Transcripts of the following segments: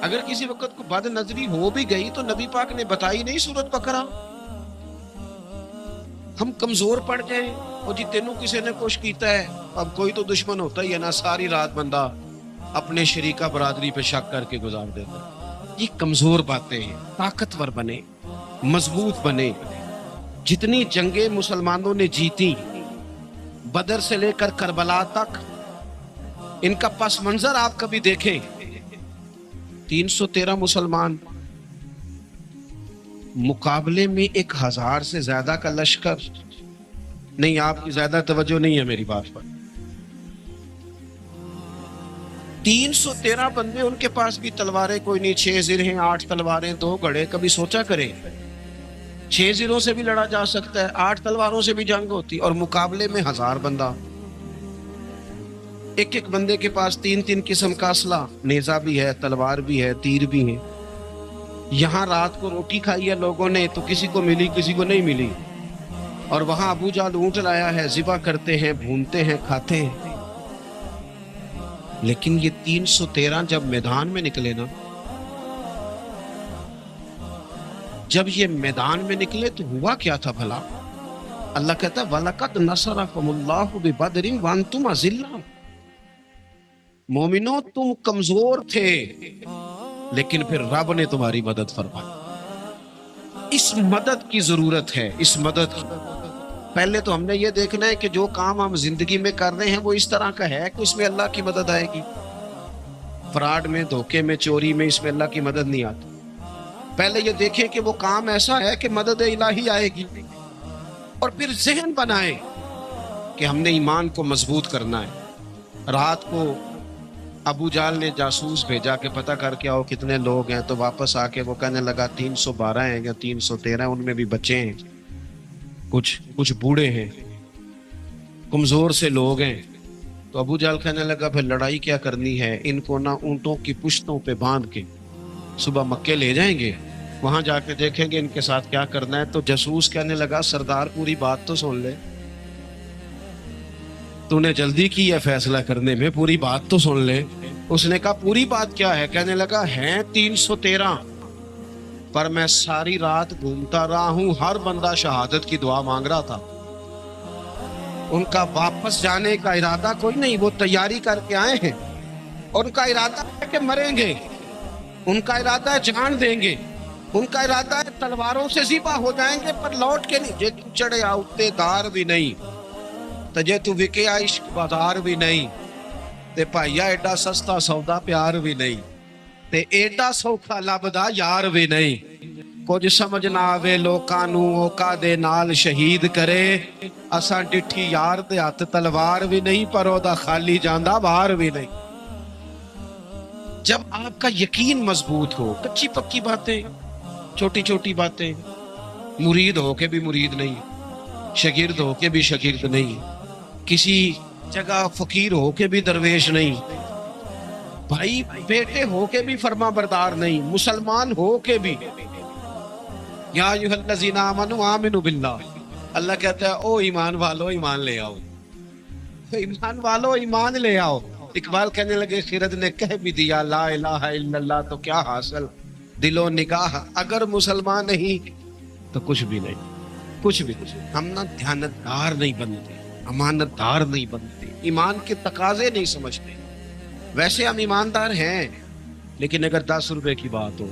اگر کسی وقت کو بد نظری ہو بھی گئی تو نبی پاک نے بتائی نہیں سورت بقرہ. ہم کمزور پڑ جائیں اور جی تینوں کسی نے کچھ کیتا ہے، اب کوئی تو دشمن ہوتا ہی ہے نا، ساری رات بندہ اپنے شریکہ برادری پہ شک کر کے گزار دیتا ہے. یہ کمزور باتیں ہیں. طاقتور بنے، مضبوط بنے. جتنی جنگیں مسلمانوں نے جیتی بدر سے لے کر کربلا تک، ان کا پس منظر آپ کبھی دیکھیں. 313 مسلمان مقابلے میں 1000 سے زیادہ کا لشکر. نہیں، آپ کی زیادہ توجہ نہیں ہے میری بات پر. 313 بندے، ان کے پاس بھی تلواریں کوئی نہیں. 6 زر ہیں، 8 تلواریں، 2 گھڑے. کبھی سوچا کریں 6 زروں سے بھی لڑا جا سکتا ہے، 8 تلواروں سے بھی جنگ ہوتی، اور مقابلے میں 1000 بندہ. ایک ایک بندے کے پاس 3 قسم کا اسلحہ، نیزہ بھی ہے، تلوار بھی ہے، تیر بھی ہے. یہاں رات کو روٹی کھائی ہے لوگوں نے تو کسی کو ملی کسی کو نہیں ملی، اور وہاں ابو جہل اونٹ لایا ہے، ذبح کرتے ہیں، بھونتے ہیں، کھاتے ہیں. لیکن یہ 313 جب میدان میں نکلے نا، جب یہ میدان میں نکلے تو ہوا کیا تھا بھلا؟ اللہ کہتا ہے وَلَقَدْ نَصَرَكُمُ اللَّهُ بِبَدْرٍ وَأَنْتُمْ أَذِلَّةٌ. مومنو تم کمزور تھے لیکن پھر رب نے تمہاری مدد فرمائی. اس مدد کی ضرورت ہے، اس مدد کی. پہلے تو ہم نے یہ دیکھنا ہے کہ جو کام ہم زندگی میں کر رہے ہیں وہ اس طرح کا ہے کہ اس میں اللہ کی مدد آئے گی. فراڈ میں، دھوکے میں، چوری میں، اس میں اللہ کی مدد نہیں آتی. پہلے یہ دیکھیں کہ وہ کام ایسا ہے کہ مدد الہی آئے گی، اور پھر ذہن بنائیں کہ ہم نے ایمان کو مضبوط کرنا ہے. رات کو ابو جہل نے جاسوس بھیجا کہ پتہ کر کے آؤ کتنے لوگ ہیں، تو واپس آ کے وہ کہنے لگا 312 ہیں یا 313، ان میں بھی بچے ہیں، کچھ بوڑھے ہیں، کمزور سے لوگ ہیں. تو ابو جہل کہنے لگا پھر لڑائی کیا کرنی ہے، ان کو نہ اونٹوں کی پشتوں پہ باندھ کے صبح مکے لے جائیں گے، وہاں جا کے دیکھیں گے ان کے ساتھ کیا کرنا ہے. تو جاسوس کہنے لگا سردار پوری بات تو سن لے، تو نے جلدی کی ہے فیصلہ کرنے میں، پوری بات تو سن لے. اس نے کہا پوری بات کیا ہے؟ کہنے لگا ہیں 313، پر میں ساری رات گھومتا رہا ہوں، ہر بندہ شہادت کی دعا مانگ رہا تھا. ان کا واپس جانے کا ارادہ کوئی نہیں، وہ تیاری کر کے آئے ہیں. ان کا ارادہ ہے کہ مریں گے، ان کا ارادہ ہے جان دیں گے، ان کا ارادہ ہے تلواروں سے ذبح ہو جائیں گے پر لوٹ کے نہیں. جے تو چڑھے آؤتے دار بھی نہیں تے جے تو وکے عشق بازار بھی نہیں، تے پائیا ایڈا سستا سودا پیار بھی نہیں، تے ایڈا سوکھا لبدا یار بھی نہیں. کچھ سمجھ نہ آوے لوکاں نوں اوکا دے نال شہید کرے، اساں ڈٹھی یار دے ہاتھ تلوار بھی نہیں پر او دا خالی جاندا بار بھی نہیں. جب آپ کا یقین مضبوط ہو، کچی پکی باتیں، چھوٹی چھوٹی باتیں، مرید ہو کے بھی مرید نہیں، شاگرد ہو کے بھی شاگرد نہیں، کسی جگہ فقیر ہو کے بھی درویش نہیں، بھائی بیٹے ہو کے بھی فرما بردار نہیں، مسلمان ہو کے بھی. یا ایھا الذین آمنوا آمنوا باللہ، اللہ کہتا ہے او ایمان والو ایمان لے آؤ، ایمان والو ایمان لے آؤ. اقبال کہنے لگے خرد نے کہہ بھی دیا لا الہ الا اللہ تو کیا حاصل، دل و نگاہ اگر مسلمان نہیں تو کچھ بھی نہیں، کچھ بھی نہیں. ہم نہ دیانتدار نہیں بنتے، امانت دار نہیں بنتے، ایمان کے تقاضے نہیں سمجھتے. ویسے ہم ایماندار ہیں، لیکن اگر 10 روپے کی بات ہو،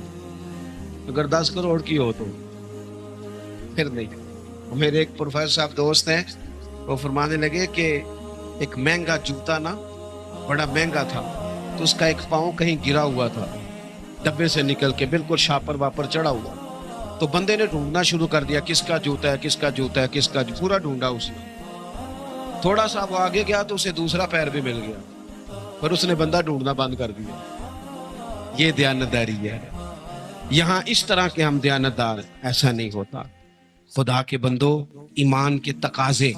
اگر 10 کروڑ کی ہو تو پھر نہیں. میرے ایک پروفیسر صاحب دوست ہیں، وہ فرمانے لگے کہ ایک مہنگا جوتا نا، بڑا مہنگا تھا، تو اس کا ایک پاؤں کہیں گرا ہوا تھا، ڈبے سے نکل کے بالکل شاپر واپر چڑھا ہوا. تو بندے نے ڈھونڈنا شروع کر دیا کس کا جوتا ہے، کس کا جوتا ہے، کس کا جوتا، پورا ڈھونڈا اس نے. تھوڑا سا وہ آگے گیا تو اسے دوسرا پیر بھی مل گیا، پر اس نے بندہ ڈھونڈنا بند کر دیا. یہ دیانتداری ہے. یہاں اس طرح کے ہم دیانتدار، ایسا نہیں ہوتا. خدا کے بندو، ایمان کے تقاضے،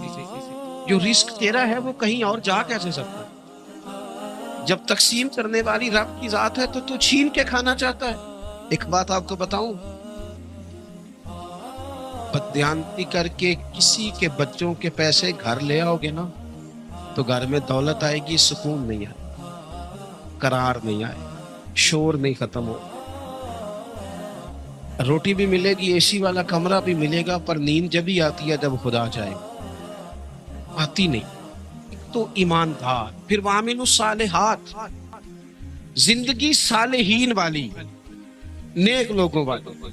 جو رزق تیرا ہے وہ کہیں اور جا کیسے سکتا ہے؟ جب تقسیم کرنے والی رب کی ذات ہے تو چھین کے کھانا چاہتا ہے. ایک بات آپ کو بتاؤں، بددیانتی کر کے کسی کے بچوں کے پیسے گھر لے آؤ گے نا، تو گھر میں دولت آئے گی، سکون نہیں آئے، قرار نہیں آئے، شور نہیں ختم ہو، روٹی بھی ملے گی، اے سی والا کمرہ بھی ملے گا، پر نیند جب ہی آتی ہے جب خدا جائے، آتی نہیں۔ تو ایماندار، پھر وامن الصالحات، زندگی صالحین والی، نیک لوگوں والی۔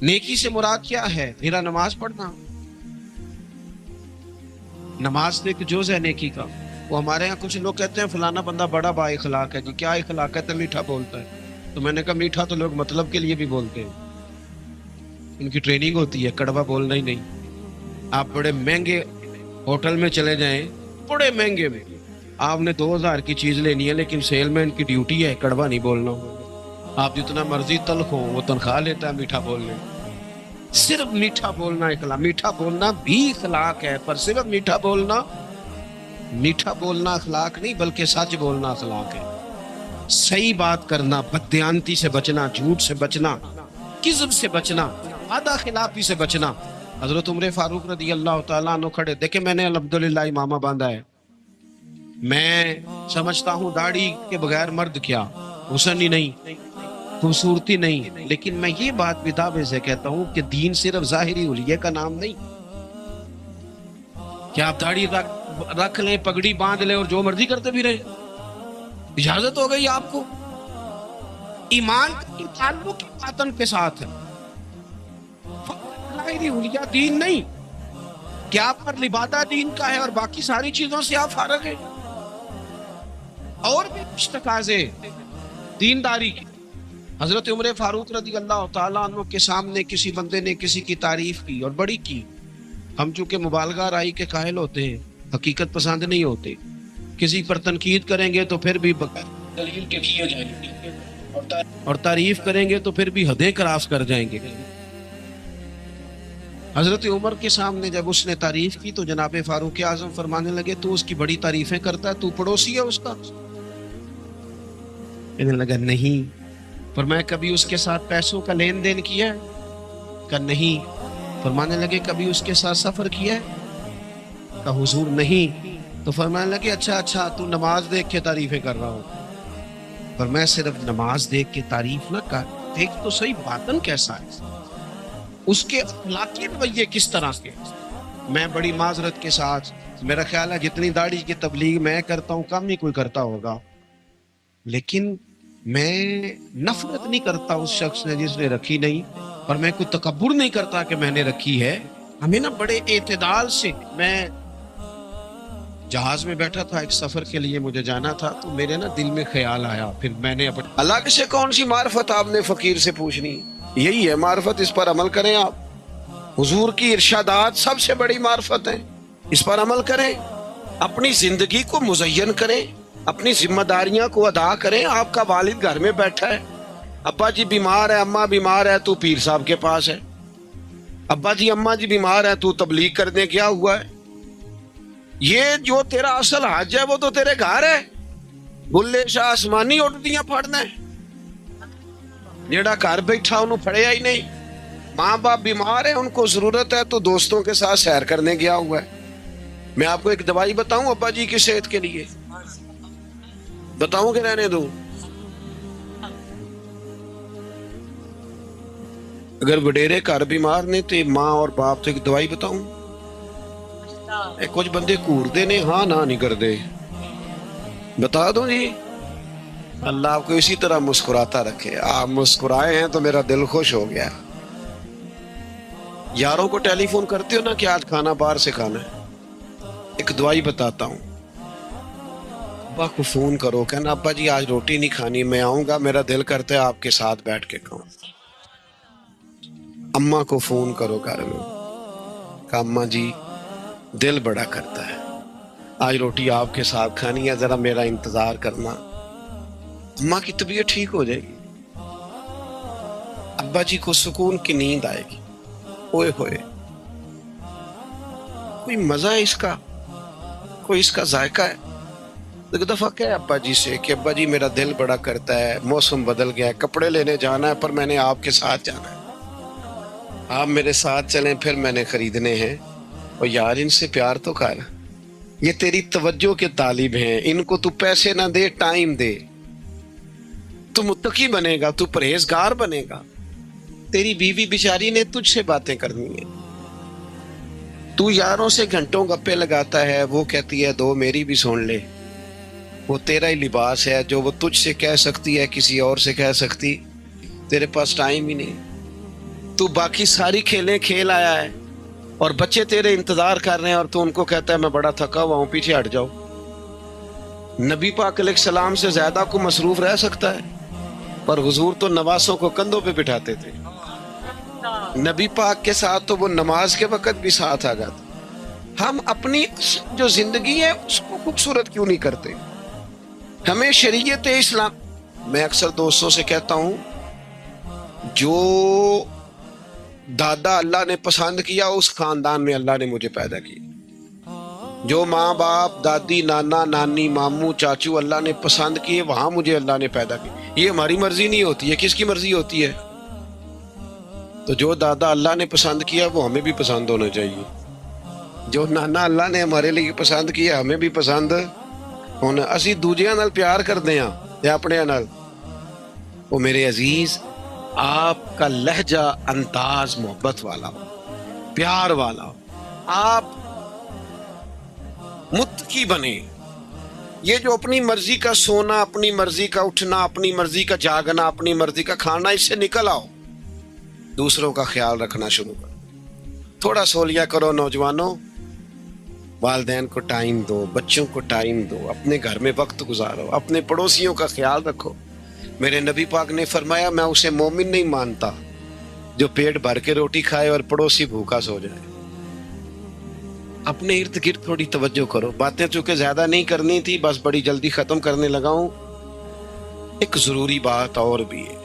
نیکی سے مراد کیا ہے؟ میرا نماز پڑھنا، نماز ایک جز ہے نیکی کا۔ وہ ہمارے ہاں کچھ لوگ کہتے ہیں فلانا بندہ بڑا با اخلاق ہے جی، کیا اخلاق ہے؟ تو میٹھا بولتا ہے۔ تو میں نے کہا میٹھا تو لوگ مطلب کے لیے بھی بولتے ہیں، ان کی ٹریننگ ہوتی ہے، کڑوا بولنا ہی نہیں۔ آپ بڑے مہنگے ہوٹل میں چلے جائیں، بڑے مہنگے میں، آپ نے 2000 کی چیز لینی ہے، لیکن سیل مین کی ڈیوٹی ہے کڑوا نہیں بولنا۔ آپ جتنا مرضی تلخ ہو، وہ تنخواہ لیتا ہے میٹھا بولنے۔ صرف میٹھا بولنا اخلاق، میٹھا بولنا بھی اخلاق ہے، پر صرف میٹھا بولنا اخلاق نہیں، بلکہ سچ بولنا اخلاق ہے۔ صحیح بات کرنا، بددیانتی سے بچنا، جھوٹ سے بچنا، کذب سے بچنا، وعدہ خلافی سے بچنا۔ حضرت عمر فاروق رضی اللہ تعالیٰ عنہ کھڑے، دیکھیں میں نے الحمدللہ امامہ باندھا ہے، میں سمجھتا ہوں داڑھی کے بغیر مرد کیا، حسن ہی نہیں، خوبصورتی نہیں، لیکن میں یہ بات بھی دعوے سے کہتا ہوں کہ دین صرف ظاہری حلیے کا نام نہیں کہ آپ داڑھی رکھ لیں، پگڑی باندھ لیں اور جو مرضی کرتے بھی رہے۔ اجازت ہو گئی آپ کو؟ ایمان کا تعلق باطن کے ساتھ ہے، ظاہری حلیہ دین نہیں کہ آپ پر لبادہ دین کا ہے اور باقی ساری چیزوں سے آپ فارغ ہیں۔ اور بھی کچھ تقاضے دینداری کی۔ حضرت عمر فاروق رضی اللہ تعالیٰ عنہ کے سامنے کسی بندے نے کسی کی تعریف کی اور بڑی کی۔ ہم چونکہ مبالغہ رائی کے قائل ہوتے ہیں، حقیقت پسند نہیں ہوتے، کسی پر تنقید کریں گے تو پھر بھی دلیل کے کیے جائیں گے، اور تعریف کریں گے تو پھر بھی حدیں کراس کر جائیں گے۔ حضرت عمر کے سامنے جب اس نے تعریف کی تو جناب فاروق اعظم فرمانے لگے تو اس کی بڑی تعریفیں کرتا ہے، تو پڑوسی ہے اس کا؟ کہنے لگا نہیں۔ فرمایا کبھی اس کے ساتھ پیسوں کا لین دین کیا ہے؟ کہا نہیں۔ فرمانے لگے کبھی اس کے ساتھ سفر کیا ہے؟ کہا حضور نہیں۔ تو فرمانے لگے اچھا تو نماز دیکھ کے تعریفیں کر رہا ہوں۔ فرمایا صرف نماز دیکھ کے تعریف نہ کر، دیکھ تو صحیح باطن کیسا ہے، اس کے اخلاقی رویے کس طرح کے۔ میں بڑی معذرت کے ساتھ، میرا خیال ہے جتنی داڑھی کی تبلیغ میں کرتا ہوں کم ہی کوئی کرتا ہوگا، لیکن میں نفرت نہیں کرتا اس شخص نے جس نے رکھی نہیں، اور میں کوئی تکبر نہیں کرتا کہ میں نے رکھی ہے۔ ہمیں نا بڑے اعتدال سے، میں جہاز میں بیٹھا تھا، ایک سفر کے لیے مجھے جانا تھا، تو میرے نا دل میں خیال آیا، پھر میں نے اللہ سے کون سی معرفت آپ نے فقیر سے پوچھنی، یہی ہے معرفت، اس پر عمل کریں آپ۔ حضور کی ارشادات سب سے بڑی معرفت ہیں، اس پر عمل کریں، اپنی زندگی کو مزین کریں، اپنی ذمہ داریاں کو ادا کریں۔ آپ کا والد گھر میں بیٹھا ہے، ابا جی بیمار ہے، اماں بیمار ہے، تو پیر صاحب کے پاس ہے، ابا جی اماں جی بیمار ہے، تو تبلیغ کرنے گیا ہوا ہے۔ یہ جو تیرا اصل حج ہے وہ تو تیرے گھر ہے، بلے شاہ آسمانی اٹھدیاں پھڑنا ہے، جیڑا گھر بیٹھا انہوں پھڑیا ہی نہیں۔ ماں باپ بیمار ہیں، ان کو ضرورت ہے، تو دوستوں کے ساتھ سیر کرنے گیا ہوا ہے۔ میں آپ کو ایک دوائی بتاؤں ابا جی کی صحت کے لیے، بتاؤں کہ رہنے دوں؟ اگر وڈیرے گھر بیمار نے تو ماں اور باپ تو ایک دوائی بتاؤں؟ کچھ بندے کوڑتے نے، ہاں نہ نہیں کرتے، بتا دوں جی؟ اللہ آپ کو اسی طرح مسکراتا رکھے۔ آپ مسکرائے ہیں تو میرا دل خوش ہو گیا۔ یاروں کو ٹیلی فون کرتے ہو نا کہ آج کھانا باہر سے کھانا ہے، ایک دوائی بتاتا ہوں، ابا کو فون کرو، کہنا ابا جی آج روٹی نہیں کھانی، میں آؤں گا، میرا دل کرتا ہے آپ کے ساتھ بیٹھ کے کھاؤں۔ اماں کو فون کرو گھر میں، کہ اماں جی دل بڑا کرتا ہے، آج روٹی آپ کے ساتھ کھانی ہے، ذرا میرا انتظار کرنا، اماں کی طبیعت ٹھیک ہو جائے گی، ابا جی کو سکون کی نیند آئے گی۔ اوئے ہوئے، کوئی مزہ ہے اس کا، کوئی اس کا ذائقہ ہے؟ ایک دفعہ کہ ابا جی سے کہ ابا جی میرا دل بڑا کرتا ہے، موسم بدل گیا ہے، کپڑے لینے جانا ہے، پر میں نے آپ کے ساتھ جانا ہے، آپ میرے ساتھ چلیں، پھر میں نے خریدنے ہیں۔ اور یار ان سے پیار تو کر، یہ تیری توجہ کے طالب ہیں، ان کو تو پیسے نہ دے، ٹائم دے، تو متقی بنے گا، تو پرہیزگار بنے گا۔ تیری بیوی بیچاری نے تجھ سے باتیں کرنی ہیں، تو یاروں سے گھنٹوں گپے لگاتا ہے، وہ کہتی ہے دو میری بھی سن لے۔ وہ تیرا ہی لباس ہے، جو وہ تجھ سے کہہ سکتی ہے کسی اور سے کہہ سکتی، تیرے پاس ٹائم ہی نہیں۔ تو باقی ساری کھیلیں کھیل آیا ہے، اور بچے تیرے انتظار کر رہے ہیں، اور تو ان کو کہتا ہے میں بڑا تھکا ہوا ہوں، پیچھے ہٹ جاؤ۔ نبی پاک علیہ السلام سے زیادہ کو مصروف رہ سکتا ہے؟ پر حضور تو نواسوں کو کندھوں پہ بٹھاتے تھے۔ نبی پاک کے ساتھ تو وہ نماز کے وقت بھی ساتھ آ جاتا۔ ہم اپنی جو زندگی ہے اس کو خوبصورت کیوں نہیں کرتے؟ ہمیں شریعت اسلام، میں اکثر دوستوں سے کہتا ہوں، جو دادا اللہ نے پسند کیا اس خاندان میں اللہ نے مجھے پیدا کیا۔ جو ماں باپ، دادی، نانا، نانی، ماموں، چاچو اللہ نے پسند کیے، وہاں مجھے اللہ نے پیدا کیا۔ یہ ہماری مرضی نہیں ہوتی ہے، کس کی مرضی ہوتی ہے؟ تو جو دادا اللہ نے پسند کیا وہ ہمیں بھی پسند ہونا چاہیے، جو نانا اللہ نے ہمارے لیے پسند کیا ہمیں بھی پسند ہونا۔ اسی دوجیاں نال پیار کرتے ہیں یا اپنے نال؟ وہ میرے عزیز، آپ کا لہجہ انداز محبت والا ہو، پیار والا ہو، آپ متقی بنے۔ یہ جو اپنی مرضی کا سونا، اپنی مرضی کا اٹھنا، اپنی مرضی کا جاگنا، اپنی مرضی کا کھانا، اس سے نکل آؤ، دوسروں کا خیال رکھنا شروع کرو۔ تھوڑا سو لیا کرو نوجوانوں، والدین کو ٹائم دو، بچوں کو ٹائم دو، اپنے گھر میں وقت گزارو، اپنے پڑوسیوں کا خیال رکھو۔ میرے نبی پاک نے فرمایا میں اسے مومن نہیں مانتا جو پیٹ بھر کے روٹی کھائے اور پڑوسی بھوکا سو جائے۔ اپنے ارد گرد تھوڑی توجہ کرو۔ باتیں چونکہ زیادہ نہیں کرنی تھی، بس بڑی جلدی ختم کرنے لگا ہوں۔ ایک ضروری بات اور بھی ہے،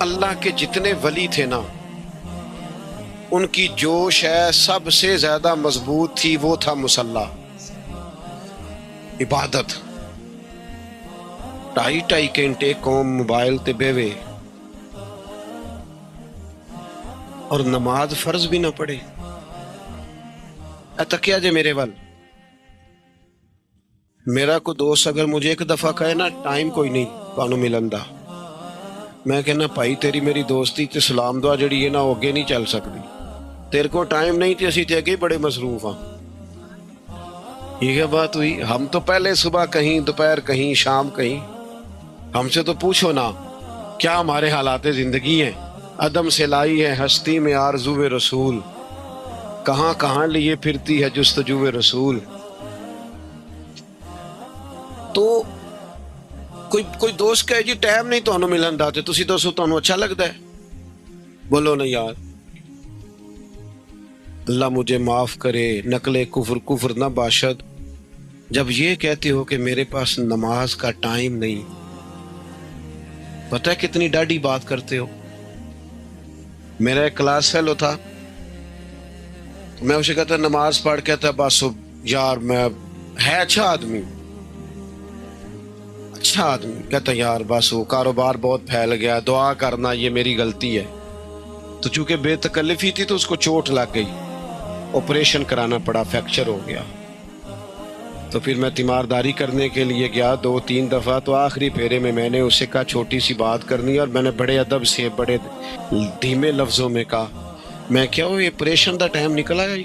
اللہ کے جتنے ولی تھے نا، ان کی جوش ہے سب سے زیادہ مضبوط تھی، وہ تھا مصلی، عبادت۔ 2.5 گھنٹے قوم موبائل تے بیوے اور نماز فرض بھی نہ پڑھے۔ تکیا جے میرے ول، میرا کو دوست اگر مجھے ایک دفعہ کہے نا ٹائم کوئی نہیں تانوں ملن دا، میں کہنا بھائی تیری میری دوستی تے سلام دعا جڑی ہے نا وہ اگے نہیں چل سکتی، تیرے کو ٹائم نہیں تے اسی تے اگے بڑے مصروف ہاں۔ یہ بات ہوئی، ہم تو پہلے صبح کہیں، دوپہر کہیں، شام کہیں۔ ہم سے تو پوچھو نا کیا ہمارے حالات زندگی ہیں۔ عدم سے لائی ہے ہستی میں آرزو رسول، کہاں کہاں لیے پھرتی ہے جستجو رسول۔ تو کوئی دوست کہے جی ٹائم نہیں تانوں ملن دا تے تسی دسو تانوں اچھا لگتا ہے؟ بولو نا یار، اللہ مجھے معاف کرے، نقل کفر نہ باشد، جب یہ کہتے ہو کہ میرے پاس نماز کا ٹائم نہیں، پتہ ہے کتنی ڈاڈی بات کرتے ہو۔ میرا ایک کلاس فیلو تھا، میں اسے کہتا نماز پڑھ، کہتا بس یار میں ہے اچھا آدمی، کہتا یار بس وہ کاروبار بہت پھیل گیا، دعا کرنا یہ میری غلطی ہے۔ تو چونکہ بے تکلفی تھی تو اس کو چوٹ لگ گئی، آپریشن کرانا پڑا، فریکچر ہو گیا۔ تو پھر میں تیمارداری کرنے کے لیے گیا 2-3 دفعہ، تو آخری پھیرے میں نے اسے کہا چھوٹی سی بات کرنی، اور میں نے بڑے ادب سے بڑے دھیمے لفظوں میں کہا، میں کیا ہو یہ آپریشن دا ٹائم نکل آیا،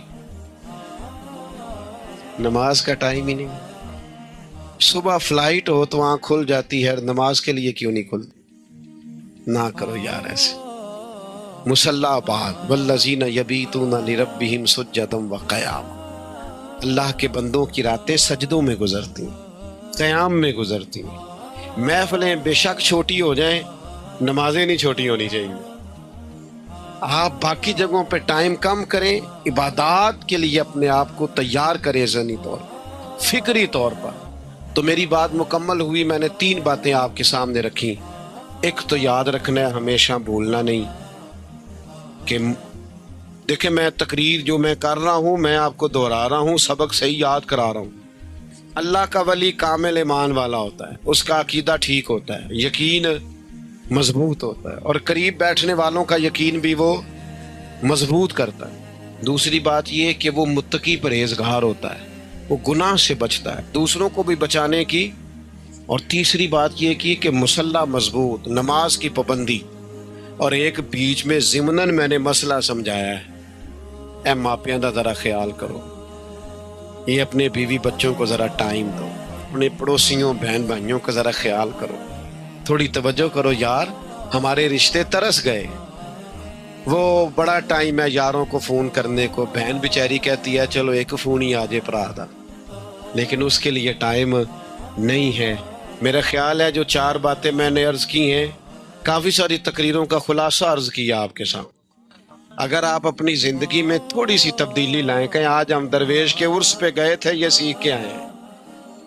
نماز کا ٹائم ہی نہیں۔ صبح فلائٹ ہو تو آنکھ کھل جاتی ہے، نماز کے لیے کیوں نہیں کھلتی؟ نہ کرو یار ایسے۔ مصلی بعد والذین یبیتون لربہم سجدا وقیاما، اللہ کے بندوں کی راتیں سجدوں میں گزرتی ہیں، قیام میں گزرتی ہیں۔ محفلیں بے شک چھوٹی ہو جائیں، نمازیں نہیں چھوٹی ہونی چاہیے۔ آپ باقی جگہوں پہ ٹائم کم کریں، عبادات کے لیے اپنے آپ کو تیار کریں، ذہنی طور پر، فکری طور پر۔ تو میری بات مکمل ہوئی، میں نے 3 باتیں آپ کے سامنے رکھی۔ ایک تو یاد رکھنا ہے، ہمیشہ بھولنا نہیں کہ دیکھیں میں تقریر جو میں کر رہا ہوں میں آپ کو دہرا رہا ہوں، سبق صحیح یاد کرا رہا ہوں۔ اللہ کا ولی کامل ایمان والا ہوتا ہے، اس کا عقیدہ ٹھیک ہوتا ہے، یقین مضبوط ہوتا ہے، اور قریب بیٹھنے والوں کا یقین بھی وہ مضبوط کرتا ہے۔ دوسری بات یہ کہ وہ متقی پرہیزگار ہوتا ہے، وہ گناہ سے بچتا ہے، دوسروں کو بھی بچانے کی. اور تیسری بات یہ کی کہ مصلی مضبوط، نماز کی پابندی. اور ایک بیچ میں ضمناً میں نے مسئلہ سمجھایا ہے، اے ماپیاں دا ذرا خیال کرو، یہ اپنے بیوی بچوں کو ذرا ٹائم دو، اپنے پڑوسیوں بہن بھائیوں کا ذرا خیال کرو، تھوڑی توجہ کرو یار، ہمارے رشتے ترس گئے. وہ بڑا ٹائم ہے یاروں کو فون کرنے کو، بہن بیچاری کہتی ہے چلو ایک فون ہی آ جائے پرا دا، لیکن اس کے لیے ٹائم نہیں ہے. میرا خیال ہے جو 4 باتیں میں نے عرض کی ہیں، کافی ساری تقریروں کا خلاصہ عرض کیا آپ کے سامنے. اگر آپ اپنی زندگی میں تھوڑی سی تبدیلی لائیں، کہیں آج ہم درویش کے عرس پہ گئے تھے یہ سیکھ کے آئے ہیں،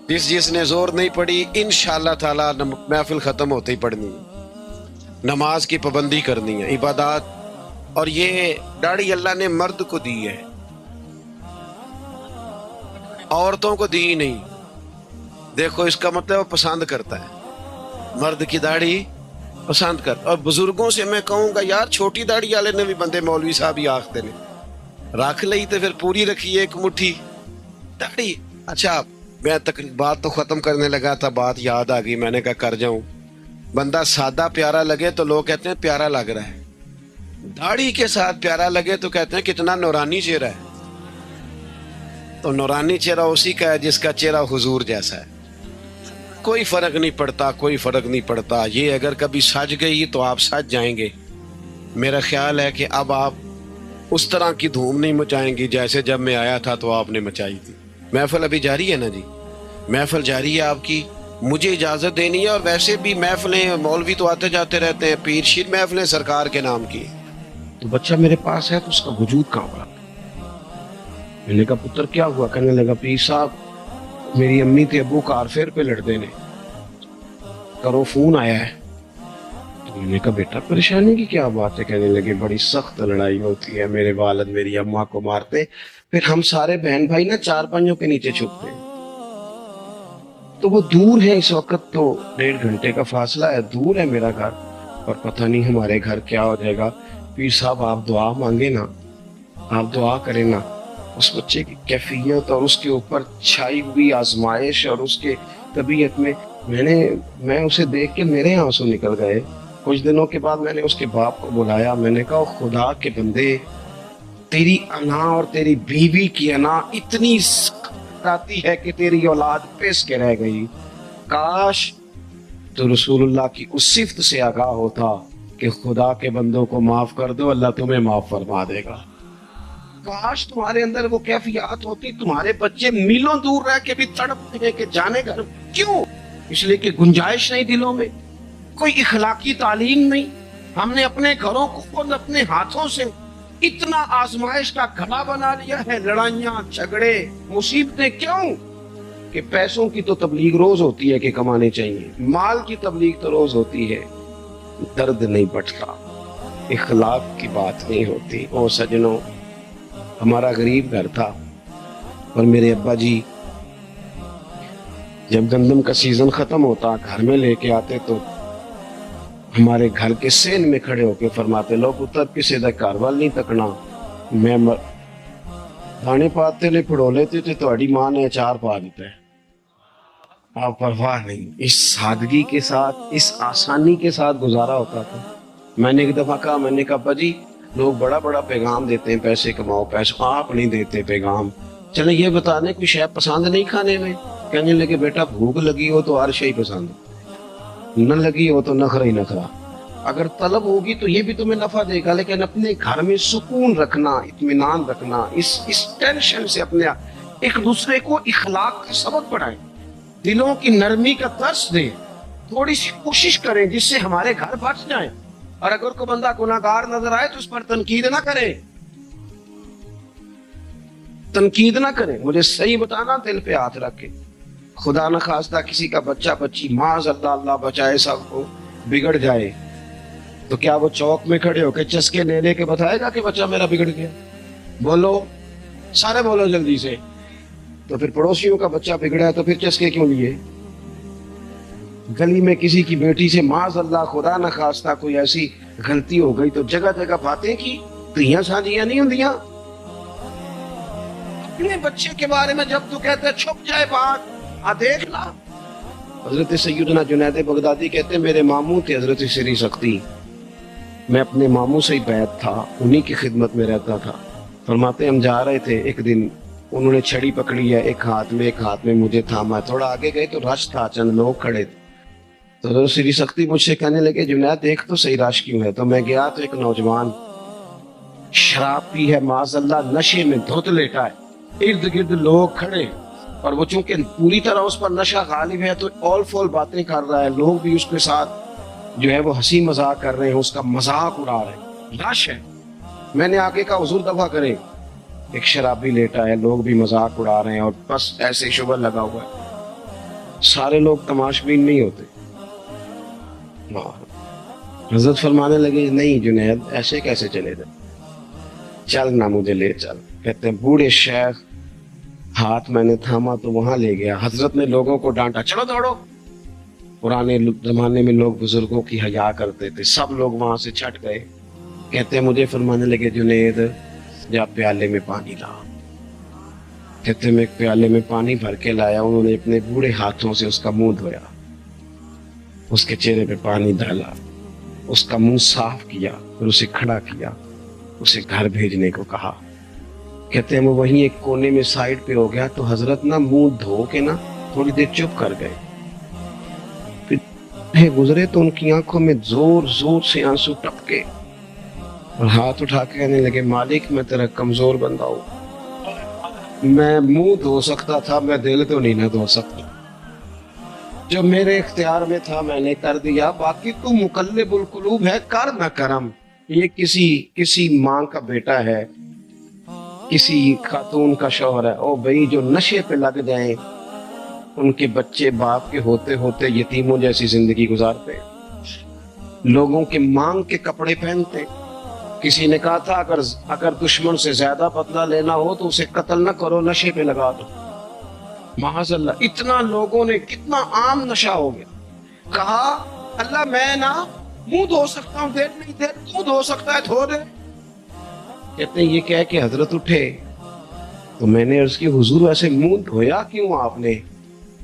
جس نے زور نہیں پڑی انشاءاللہ تعالی محفل ختم ہوتے ہی پڑھنی ہے، نماز کی پابندی کرنی ہے، عبادات. اور یہ داڑھی اللہ نے مرد کو دی ہے، عورتوں کو دی نہیں. دیکھو اس کا مطلب وہ پسند کرتا ہے، مرد کی داڑھی پسند کرتا. اور بزرگوں سے میں کہوں گا یار چھوٹی داڑھی والے نے بھی بندے مولوی صاحب ہی آختے نے، رکھ لئی تو پھر پوری رکھیے ایک مٹھی داڑھی. اچھا میں بات تو ختم کرنے لگا تھا، بات یاد آ گئی، میں نے کہا کر جاؤں. بندہ سادہ پیارا لگے تو لوگ کہتے ہیں پیارا لگ رہا ہے، داڑھی کے ساتھ پیارا لگے تو کہتے ہیں کتنا نورانی چہرہ ہے. تو نورانی چہرہ اسی کا ہے جس کا چہرہ حضور جیسا ہے. کوئی فرق نہیں پڑتا، کوئی فرق نہیں پڑتا. یہ اگر کبھی سج گئی تو آپ سج جائیں گے. میرا خیال ہے کہ اب آپ اس طرح کی دھوم نہیں مچائیں گی جیسے جب میں آیا تھا تو آپ نے مچائی تھی. محفل ابھی جاری ہے نا جی، محفل جاری ہے آپ کی، مجھے اجازت دینی ہے. اور ویسے بھی محفلیں مولوی تو آتے جاتے رہتے ہیں، پیر شیر محفلیں سرکار کے نام کی. تو بچہ میرے پاس ہے تو اس کا وجود کہاں پڑا؟ میں نے کہا پتر کیا ہوا؟ کہنے لگا پیر صاحب میری امی تے ابو کار فیر پہ لڑتے نے، کرو فون آیا ہے. تو میں نے کہا بیٹا پریشانی کی کیا بات ہے؟ کہنے لگے بڑی سخت لڑائی ہوتی ہے، میرے والد میری اماں کو مارتے، پھر ہم سارے بہن بھائی نا 4 پائیوں کے نیچے چھپتے ہیں. تو وہ دور ہے، اس وقت تو 1.5 گھنٹے کا فاصلہ ہے، دور ہے میرا گھر، اور پتہ نہیں ہمارے گھر کیا ہو جائے گا. پیر صاحب آپ دعا مانگے نا، آپ دعا کریں نا، اس بچے کی کیفیت اور اس کے اوپر چھائی ہوئی آزمائش اور اس کے طبیعت میں اسے دیکھ کے میرے آنسو نکل گئے. کچھ دنوں کے بعد میں نے اس کے باپ کو بلایا، میں نے کہا خدا کے بندے تیری انا اور تیری بیوی کی انا اتنی آتی ہے کہ تیری اولاد پس کے رہ گئی. کاش تو رسول اللہ کی اس صفت سے آگاہ ہوتا کہ خدا کے بندوں کو معاف کر دو، اللہ تمہیں معاف فرما دے گا. کاش تمہارے اندر وہ کیفیات ہوتی. تمہارے بچے میلوں دور رہ کے بھی تڑپتے ہیں کہ جانے گھر. کیوں؟ اس لیے کہ گنجائش نہیں دلوں میں، کوئی اخلاقی تعلیم نہیں. ہم نے اپنے گھروں کو خود اپنے ہاتھوں سے اتنا آزمائش کا گھڑا بنا لیا ہے. لڑائیاں جھگڑے مصیبتیں. کیوں؟ کہ پیسوں کی تو تبلیغ روز ہوتی ہے کہ کمانے چاہیے، مال کی تبلیغ تو روز ہوتی ہے، درد نہیں بٹتا، اخلاق کی بات نہیں ہوتی. او سجنوں، ہمارا غریب گھر تھا اور میرے ابا جی جب گندم کا سیزن ختم ہوتا گھر میں لے کے آتے تو ہمارے گھر کے سین میں کھڑے ہو کے فرماتے لو پتر کسی دا کاروال نہیں تکنا، میں دانے پاتے لے پڑو لیتے تھے تہاڈی ماں نے اچار پا دیتا ہے. آپ پرواہ نہیں. اس سادگی کے ساتھ، اس آسانی کے ساتھ گزارا ہوتا تھا. میں نے ایک دفعہ کہا، میں نے کہا ابا جی لوگ بڑا بڑا پیغام دیتے ہیں پیسے کماؤ پیسے، آپ نہیں دیتے پیغام. چلے یہ بتا دیں کوئی شے پسند نہیں کھانے میں؟ کہنے لگے بیٹا بھوک لگی ہو تو ہر شے پسند، نہ لگی ہو تو نخرا ہی نخرا. اگر طلب ہوگی تو یہ بھی تمہیں نفع دے گا، لیکن اپنے گھر میں سکون رکھنا، اطمینان رکھنا، اس ٹینشن سے اپنے ایک دوسرے کو اخلاق کا سبق پڑھائیں، دلوں کی نرمی کا درس دیں، تھوڑی سی کوشش کریں جس سے ہمارے گھر بچ جائیں. اور اگر کوئی بندہ گناہگار نظر آئے تو اس پر تنقید نہ کریں، تنقید نہ کریں. مجھے صحیح بتانا، دل پہ ہاتھ رکھ کے. خدا نہ خواستہ کسی کا بچہ بچی معاذ اللہ، اللہ بچائے، سب کو بگڑ جائے تو کیا وہ چوک میں کھڑے ہو کے چسکے لے لے کے بتائے گا کہ بچہ میرا بگڑ گیا؟ بولو سارے، بولو جلدی سے. تو پھر پڑوسیوں کا بچہ بگڑا ہے تو پھر چسکے کیوں لیے؟ گلی میں کسی کی بیٹی سے معاذ اللہ خدا نہ خواستہ کوئی ایسی غلطی ہو گئی تو جگہ جگہ باتیں کی، تو یہاں سانجیاں نہیں ہوندیاں. اپنے بچے کے بارے میں جب تو کہتے چھپ جائے بات دیکھ لا. حضرت سیدنا جنید بغدادی کہتے ہیں میرے ماموں تھے حضرت سری سختی، میں اپنے ماموں سے ہی بیعت تھا، انہی کی خدمت میں رہتا تھا. فرماتے ہم جا رہے تھے، ایک دن انہوں نے چھڑی پکڑی ہے، ایک ہاتھ میں مجھے تھاما. تھوڑا آگے گئے تو رش تھا، چند لوگ کھڑے تھے. تو حضرت سری سختی مجھ سے کہنے لگے جنید دیکھ تو صحیح رش کیوں ہے. تو میں گیا تو ایک نوجوان شراب پی ہے، معاذ اللہ نشے میں دھت لیٹا ہے، ارد گرد لوگ کھڑے، اور وہ چونکہ پوری طرح اس پر نشہ غالب ہے تو اول فول باتیں کر رہا ہے، لوگ بھی اس کے ساتھ جو ہے وہ ہنسی مذاق کر رہے ہیں، اس کا مذاق اڑا رہے ہیں، رش ہے. میں نے آگے کہا حضور دفع کریں، ایک شرابی لیٹا ہے، لوگ بھی مذاق اڑا رہے ہیں اور بس ایسے شبہ لگا ہوا ہے. سارے لوگ تماشبین نہیں ہوتے. حضرت فرمانے لگے نہیں جنید ایسے کیسے چلے جائے، چل نہ مجھے لے چل. کہتے ہیں بوڑھے شیخ ہاتھ میں نے تھاما تو وہاں لے گیا. حضرت نے لوگوں کو ڈانٹا چلو دوڑو. پرانے زمانے میں لوگ بزرگوں کی حیا کرتے تھے، سب لوگ وہاں سے چھٹ گئے. کہتے ہیں مجھے فرمانے لگے جنید جا پیالے میں پانی لا. کہتے ہیں میں ایک پیالے میں پانی بھر کے لایا. انہوں نے اپنے بوڑھے ہاتھوں سے اس کا منہ دھویا، اس کے چہرے پہ پانی ڈالا، اس کا منہ صاف کیا، پھر اسے کھڑا کیا، اسے گھر بھیجنے کو کہا. کہتے ہیں وہ وہیں ایک کونے میں سائیڈ پہ ہو گیا تو حضرت نا منہ دھو کے نا تھوڑی دیر چپ کر گئے. پھر گزرے تو ان کی آنکھوں میں زور زور سے آنسو ٹپکے اور ہاتھ اٹھا کے کہنے لگے مالک میں تیرا کمزور بندہ ہوں، میں منہ دھو سکتا تھا، میں دل تو نہیں نہ دھو سکتا. جو میرے اختیار میں تھا میں نے کر دیا، باقی تو مقلب القلوب ہے، کر نہ کرم. یہ کسی ماں کا بیٹا ہے، کسی خاتون کا شوہر ہے، او بھائی جو نشے پہ لگ جائیں ان کے بچے باپ کے ہوتے ہوتے یتیموں جیسی زندگی گزارتے، لوگوں کے مانگ کے کپڑے پہنتے. کسی نے کہا تھا اگر دشمن سے زیادہ بدلہ لینا ہو تو اسے قتل نہ کرو، نشے پہ لگا دو. معاذ اللہ اتنا لوگوں نے کتنا عام نشہ ہو گیا. کہا اللہ میں نا منہ دھو سکتا ہوں، دیر نہیں دیر تو دھو سکتا ہے دھو دے. کہتے ہیں یہ کہہ کے حضرت اٹھے تو میں نے عرض کی حضور ایسے منہ دھویا کیوں آپ نے؟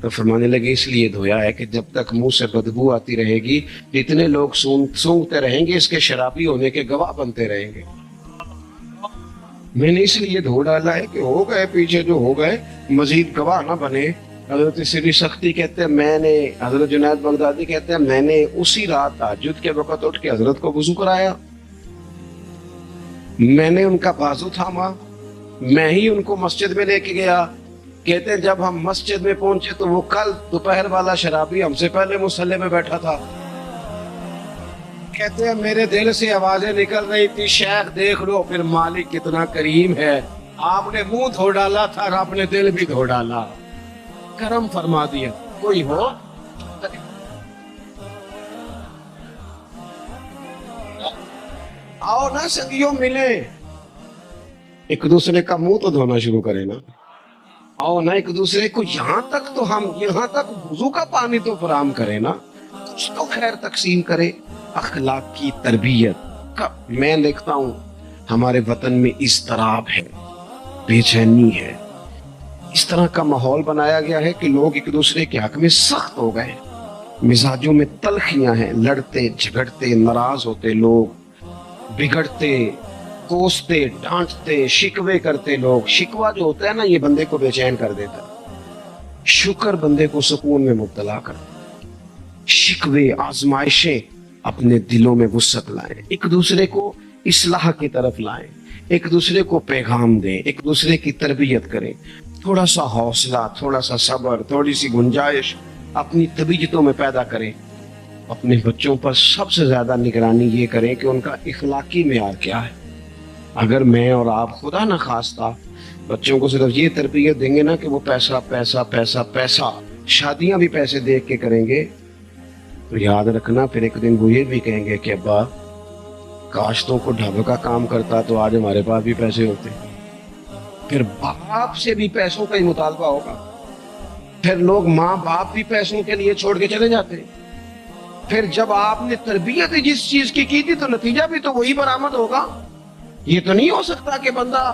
تو فرمانے لگے اس لیے دھویا ہے کہ جب تک منہ سے بدبو آتی رہے گی جتنے لوگ سونگتے رہیں گے اس کے شرابی ہونے کے گواہ بنتے رہیں گے. میں نے اس لیے دھو ڈالا ہے کہ ہو گئے پیچھے جو ہو گئے مزید گواہ نہ بنے. حضرت سری سختی کہتے ہیں حضرت جنید بغدادی کہتے ہیں میں نے اسی رات تہجد کے وقت اٹھ کے حضرت کو وضو کرایا، میں نے ان کا بازو تھاما، میں ہی ان کو مسجد میں لے کے گیا. کہتے ہیں جب ہم مسجد میں پہنچے تو وہ کل دوپہر والا شرابی ہم سے پہلے مصلی میں بیٹھا تھا. کہتے ہیں میرے دل سے آوازیں نکل رہی تھی شیخ دیکھ لو پھر مالک کتنا کریم ہے، آپ نے منہ دھو ڈالا تھا اور آپ نے دل بھی دھو ڈالا، کرم فرما دیا. کوئی ہو آؤ نا سنگیوں ملے، ایک دوسرے کا منہ تو دھونا شروع کرے نا. آؤ نا ایک دوسرے کو یہاں تک وضو کا پانی تو فراہم کرے نا، کچھ تو خیر تقسیم کرے. اخلاق کی تربیت میں دیکھتا ہوں ہمارے وطن میں اضطراب ہے، بے چینی ہے، اس طرح کا ماحول بنایا گیا ہے کہ لوگ ایک دوسرے کے حق میں سخت ہو گئے، مزاجوں میں تلخیاں ہیں، لڑتے جھگڑتے ناراض ہوتے لوگ، بگڑتے کوستے ڈانٹتے شکوے کرتے لوگ. شکوہ جو ہوتا ہے نا یہ بندے کو بے چین کر دیتا ہے، شکر بندے کو سکون میں مبتلا کرتا. شکوے آزمائشیں اپنے دلوں میں وسعت لائیں، ایک دوسرے کو اصلاح کی طرف لائیں، ایک دوسرے کو پیغام دیں، ایک دوسرے کی تربیت کریں. تھوڑا سا حوصلہ، تھوڑا سا صبر، تھوڑی سی گنجائش اپنی طبیعتوں میں پیدا کریں. اپنے بچوں پر سب سے زیادہ نگرانی یہ کریں کہ ان کا اخلاقی معیار کیا ہے. اگر میں اور آپ خدا نہ خواستہ بچوں کو صرف یہ تربیت دیں گے نا کہ وہ پیسہ پیسہ پیسہ پیسہ، شادیاں بھی پیسے دیکھ کے کریں گے، تو یاد رکھنا پھر ایک دن وہ یہ بھی کہیں گے کہ ابا کاشتوں کو ڈھب کا کام کرتا تو آج ہمارے پاس بھی پیسے ہوتے. پھر باپ سے بھی پیسوں کا ہی مطالبہ ہوگا، پھر لوگ ماں باپ بھی پیسوں کے لیے چھوڑ کے چلے جاتے. پھر جب آپ نے تربیت جس چیز کی تھی تو نتیجہ بھی تو وہی برآمد ہوگا. یہ تو نہیں ہو سکتا کہ بندہ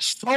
100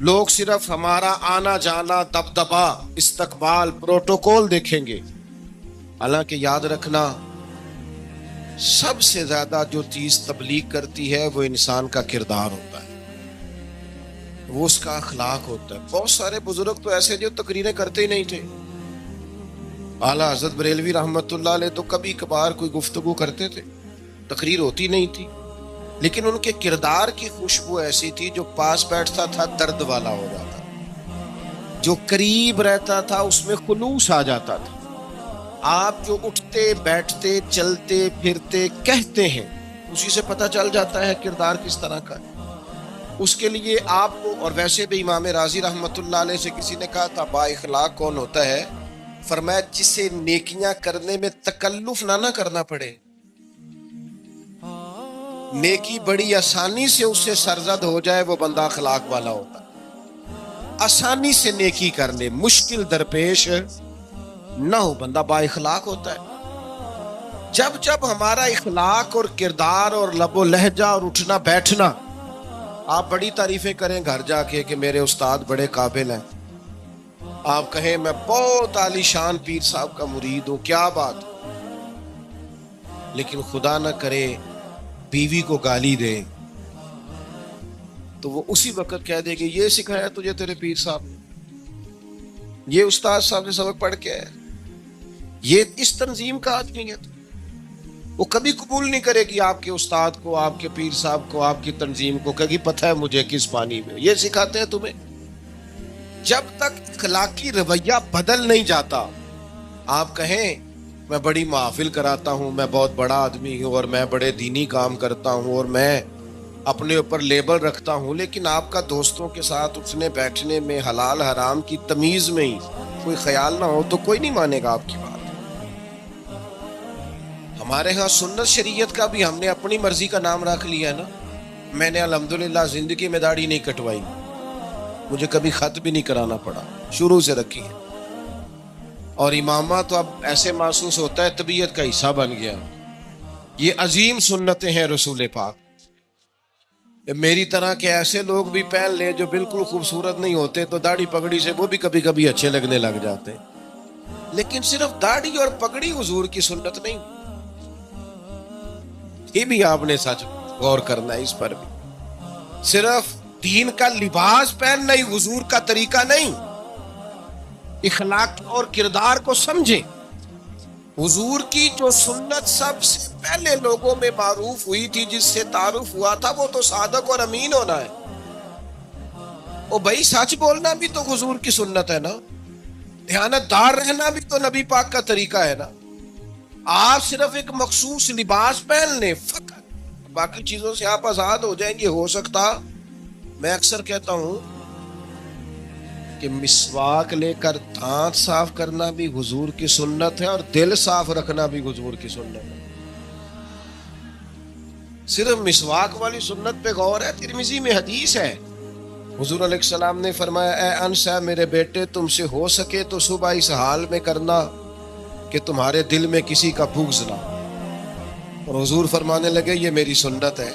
لوگ صرف ہمارا آنا جانا، دبدبا، استقبال، پروٹوکول دیکھیں گے، حالانکہ یاد رکھنا سب سے زیادہ جو چیز تبلیغ کرتی ہے وہ انسان کا کردار ہوتا ہے، وہ اس کا اخلاق ہوتا ہے۔ بہت سارے بزرگ تو ایسے جو تقریریں کرتے ہی نہیں تھے، اعلیٰ حضرت بریلوی رحمت اللہ علیہ تو کبھی کبھار کوئی گفتگو کرتے تھے، تقریر ہوتی نہیں تھی، لیکن ان کے کردار کی خوشبو ایسی تھی جو پاس بیٹھتا تھا درد والا ہو جاتا، جو قریب رہتا تھا اس میں خلوص آ جاتا تھا۔ آپ جو اٹھتے بیٹھتے چلتے پھرتے کہتے ہیں اسی سے پتہ چل جاتا ہے کردار کس طرح کا ہے۔ اس کے لیے آپ کو، اور ویسے بھی امام رازی رحمت اللہ علیہ سے کسی نے کہا تھا با اخلاق کون ہوتا ہے؟ فرمایا جسے نیکیاں کرنے میں تکلف نہ کرنا پڑے، نیکی بڑی آسانی سے اس سے سرزد ہو جائے، وہ بندہ اخلاق والا ہوتا ہے۔ آسانی سے نیکی کر لے، مشکل درپیش نہ ہو، بندہ با اخلاق ہوتا ہے۔ جب جب ہمارا اخلاق اور کردار اور لب و لہجہ اور اٹھنا بیٹھنا، آپ بڑی تعریفیں کریں گھر جا کے کہ میرے استاد بڑے قابل ہیں، آپ کہیں میں بہت عالی شان پیر صاحب کا مرید ہوں، کیا بات، لیکن خدا نہ کرے بیوی کو گالی دے تو وہ اسی وقت کہہ دے کہ یہ سکھایا تجھے تیرے پیر صاحب نے، یہ استاد صاحب سے سبق پڑھ کے ہے، یہ اس تنظیم کا آدمی ہے۔ وہ کبھی قبول نہیں کرے گی آپ کے استاد کو، آپ کے پیر صاحب کو، آپ کی تنظیم کو، کہے گی پتہ ہے مجھے کس پانی میں یہ سکھاتے ہیں تمہیں۔ جب تک اخلاقی رویہ بدل نہیں جاتا، آپ کہیں میں بڑی محافل کراتا ہوں، میں بہت بڑا آدمی ہوں اور میں بڑے دینی کام کرتا ہوں اور میں اپنے اوپر لیبل رکھتا ہوں، لیکن آپ کا دوستوں کے ساتھ اٹھنے بیٹھنے میں حلال حرام کی تمیز میں ہی کوئی خیال نہ ہو تو کوئی نہیں مانے گا آپ کی بات۔ ہمارے ہاں سنت شریعت کا بھی ہم نے اپنی مرضی کا نام رکھ لیا ہے نا۔ میں نے الحمدللہ زندگی میں داڑھی نہیں کٹوائی، مجھے کبھی خط بھی نہیں کرانا پڑا، شروع سے رکھی ہے، اور امامہ تو اب ایسے محسوس ہوتا ہے طبیعت کا حصہ بن گیا۔ یہ عظیم سنتیں ہیں رسول پاک، میری طرح کے ایسے لوگ بھی پہن لیں جو بالکل خوبصورت نہیں ہوتے تو داڑھی پگڑی سے وہ بھی کبھی کبھی اچھے لگنے لگ جاتے ہیں، لیکن صرف داڑھی اور پگڑی حضور کی سنت نہیں، یہ بھی آپ نے سچ غور کرنا ہے اس پر بھی۔ صرف دین کا لباس پہننا ہی حضور کا طریقہ نہیں، اخلاق اور کردار کو سمجھیں۔ حضور کی جو سنت سب سے پہلے لوگوں میں معروف ہوئی تھی، جس سے تعارف ہوا تھا، وہ تو صادق اور امین ہونا ہے۔ او بھائی سچ بولنا بھی تو حضور کی سنت ہے نا، دیانت دار رہنا بھی تو نبی پاک کا طریقہ ہے نا۔ آپ صرف ایک مخصوص لباس پہن لیں فقط، باقی چیزوں سے آپ آزاد ہو جائیں گے۔ ہو سکتا، میں اکثر کہتا ہوں کہ مسواک لے کر دانت صاف کرنا بھی حضور کی سنت ہے، اور دل صاف رکھنا بھی حضور کی سنت ہے۔ صرف مسواک والی سنت پہ غور ہے، ترمذی میں حدیث ہے، حضور علیہ السلام نے فرمایا اے انس ہے میرے بیٹے، تم سے ہو سکے تو صبح اس حال میں کرنا کہ تمہارے دل میں کسی کا بغض نہ، اور حضور فرمانے لگے یہ میری سنت ہے۔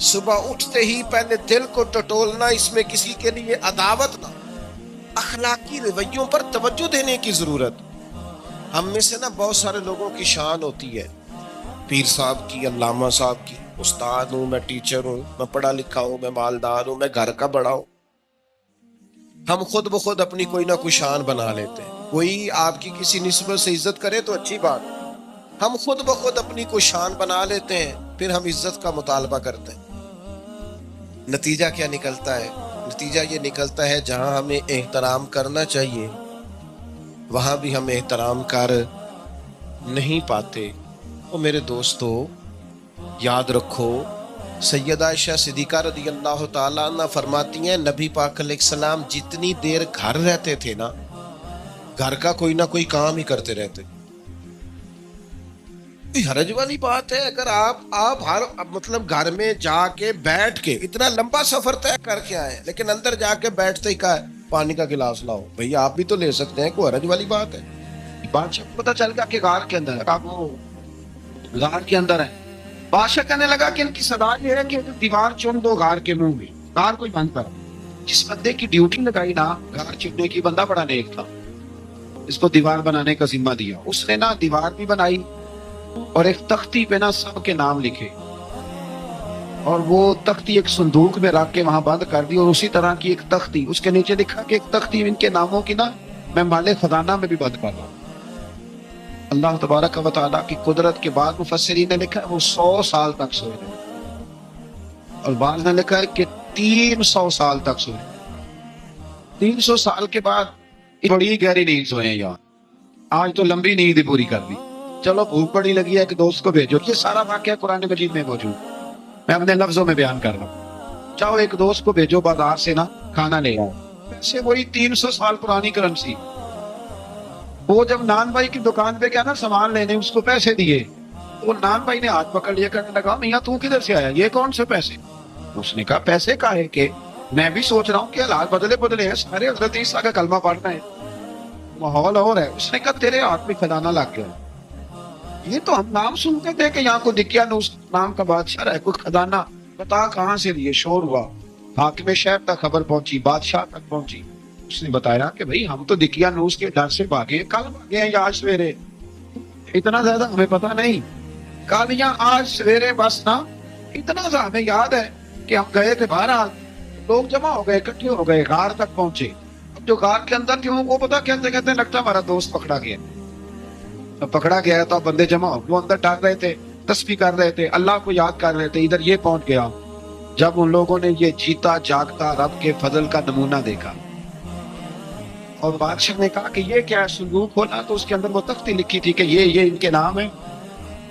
صبح اٹھتے ہی پہلے دل کو ٹٹولنا، اس میں کسی کے لیے عداوت نہ۔ اخلاقی رویوں پر توجہ دینے کی ضرورت۔ ہم میں سے نا بہت سارے لوگوں کی شان ہوتی ہے، پیر صاحب کی، علامہ صاحب کی، استاد ہوں میں، ٹیچر ہوں میں، پڑھا لکھا ہوں میں، مالدار ہوں میں، گھر کا بڑا ہوں۔ ہم خود بخود اپنی کوئی نہ کوئی شان بنا لیتے ہیں۔ کوئی آپ کی کسی نسبت سے عزت کرے تو اچھی بات، ہم خود بخود اپنی کوئی شان بنا لیتے ہیں، پھر ہم عزت کا مطالبہ کرتے ہیں۔ نتیجہ کیا نکلتا ہے؟ نتیجہ یہ نکلتا ہے جہاں ہمیں احترام کرنا چاہیے وہاں بھی ہم احترام کر نہیں پاتے۔ اور میرے دوستو یاد رکھو، سیدہ عائشہ صدیقہ رضی اللہ تعالیٰ عنہ فرماتی ہیں نبی پاک علیہ السلام جتنی دیر گھر رہتے تھے نا، گھر کا کوئی نہ کوئی کام ہی کرتے رہتے۔ حرج والی بات ہے اگر آپ ہر مطلب گھر میں جا کے بیٹھ کے اتنا لمبا سفر طے کر کے آئے، لیکن اندر جا کے بیٹھتے ہی کہا پانی کا گلاس لاؤ، بھئی آپ بھی تو لے سکتے ہیں، کوئی حرج والی بات ہے؟ بادشاہ کو پتا چل گیا کہ غار کے اندر ہے، آپ وہ غار کے اندر ہے۔ بادشاہ کہنے لگا کہ ان کی صدا یہ ہے کہ دیوار چن دو غار کے منہ میں، غار کوئی بند کرو۔ جس بندے کی ڈیوٹی لگائی نا گھر چننے کی، بندہ بڑا نیک تھا، اس کو دیوار بنانے کا ذمہ دیا، اس نے نا دیوار بھی بنائی اور ایک تختی پہ نا سب کے نام لکھے، اور وہ تختی ایک صندوق میں رکھ کے وہاں بند کر دی، اور اسی طرح کی ایک تختی اس کے نیچے لکھا کہ ایک تختی ان کے ناموں کی نا میں مال خزانہ میں بھی بند کر رہا ہوں۔ اللہ تبارک و تعالیٰ کی قدرت کے بعد مفسرین نے لکھا ہے وہ 100 سال تک سوئے رہے، اور بعض نے لکھا ہے کہ 300 سال تک سوئے۔ 300 سال کے بعد بڑی گہری نیند سوئے ہیں یار، آج تو لمبی نیند پوری کر دی، چلو بھوک بڑی لگی ہے ایک دوست کو بھیجو۔ یہ سارا واقعہ قرآن مجید میں موجود، میں اپنے لفظوں میں بیان کر رہا ہوں۔ چاہو ایک دوست کو بھیجو بازار سے نا کھانا لے آؤ، ویسے وہی 300 سال پرانی کرنسی۔ وہ جب نان بھائی کی دکان پہ گیا نا سامان لینے، اس کو پیسے دیے، وہ نان بھائی نے ہاتھ پکڑ لیا، کہنے لگا میاں تو کدھر سے آیا، یہ کون سے پیسے؟ اس نے کہا پیسے کا ہے کہ میں بھی سوچ رہا ہوں کہ حالات بدلے ہیں، سارے حضرت عیسیٰ کا کلمہ پڑھنا ہے، ماحول اور ہے۔ اس نے کہا تیرے ہاتھ میں خزانہ لگ گیا، یہ تو ہم نام سنتے تھے کہ یہاں کو دقیانوس نام کا بادشاہ رہا ہے، کوئی خزانہ بتا کہاں سے لیے؟ شور ہوا، حاکم شہر تک خبر پہنچی، بادشاہ تک پہنچی۔ اس نے بتایا کہ بھئی ہم تو دقیانوس کے ڈر سے بھاگے، کل بھاگے ہیں یا آج سویرے، اتنا زیادہ ہمیں پتہ نہیں، کل یا آج سویرے بس نا اتنا سا ہمیں یاد ہے کہ ہم گئے تھے بہرحال، لوگ جمع ہو گئے، اکٹھے ہو گئے، غار تک پہنچے۔ اب جو غار کے اندر تھے وہ پتا کہتے کہتے لگتا ہمارا دوست پکڑا گیا، اب پکڑا گیا تو بندے جمع ہو، وہ اندر ڈر رہے تھے، تسبیح کر رہے تھے، اللہ کو یاد کر رہے تھے، ادھر یہ پہنچ گیا۔ جب ان لوگوں نے یہ جیتا جاگتا رب کے فضل کا نمونہ دیکھا اور بادشاہ نے کہا کہ یہ کیا ہے، صندوق کھولا تو اس کے اندر وہ تختی لکھی تھی کہ یہ ان کے نام ہے،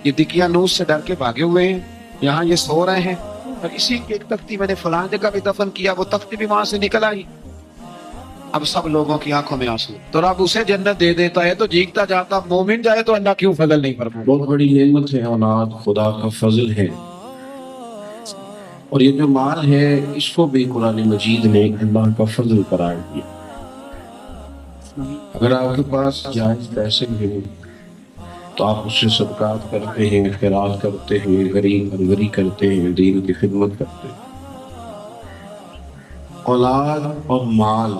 یہ دقیانوس سے ڈر کے بھاگے ہوئے ہیں، یہاں یہ سو رہے ہیں، اور اسی کی ایک تختی میں نے فلاں جگہ بھی دفن کیا، وہ تختی بھی وہاں سے نکل آئی۔ اب سب لوگوں کی آنکھوں میں آنسو، تو رب اسے جنت دے دیتا ہے تو جیگتا جاتا مومن جائے تو اللہ کیوں فضل نہیں فرماتا؟ بہت بڑی نعمت ہے اولاد، خدا کا فضل ہے، اور یہ جو مال ہے اس کو بھی قرآن مجید نے اللہ کا فضل قرار دیا۔ اگر آپ کے پاس جائز پیسے ہیں تو آپ اس سے صدقات کرتے ہیں، خیرات کرتے ہیں، غریب پروری کرتے ہیں، دین کی خدمت کرتے ہیں۔ اولاد اور مال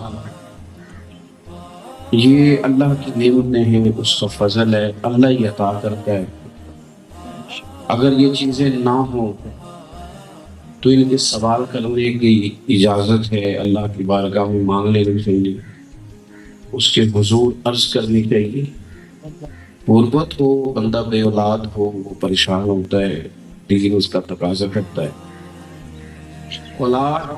یہ اللہ کی نعمتیں ہیں، اس کا فضل ہے، اللہ ہی عطا کرتا ہے۔ اگر یہ چیزیں نہ ہوں تو ان کے سوال کرنے کی اجازت ہے، اللہ کی بارگاہ میں مانگ لینا چاہیے، اس کے حضور عرض کرنی چاہیے۔ غربت ہو، بندہ بے اولاد ہو، وہ پریشان ہوتا ہے، لیکن اس کا تقاضا کرتا ہے۔ اولاد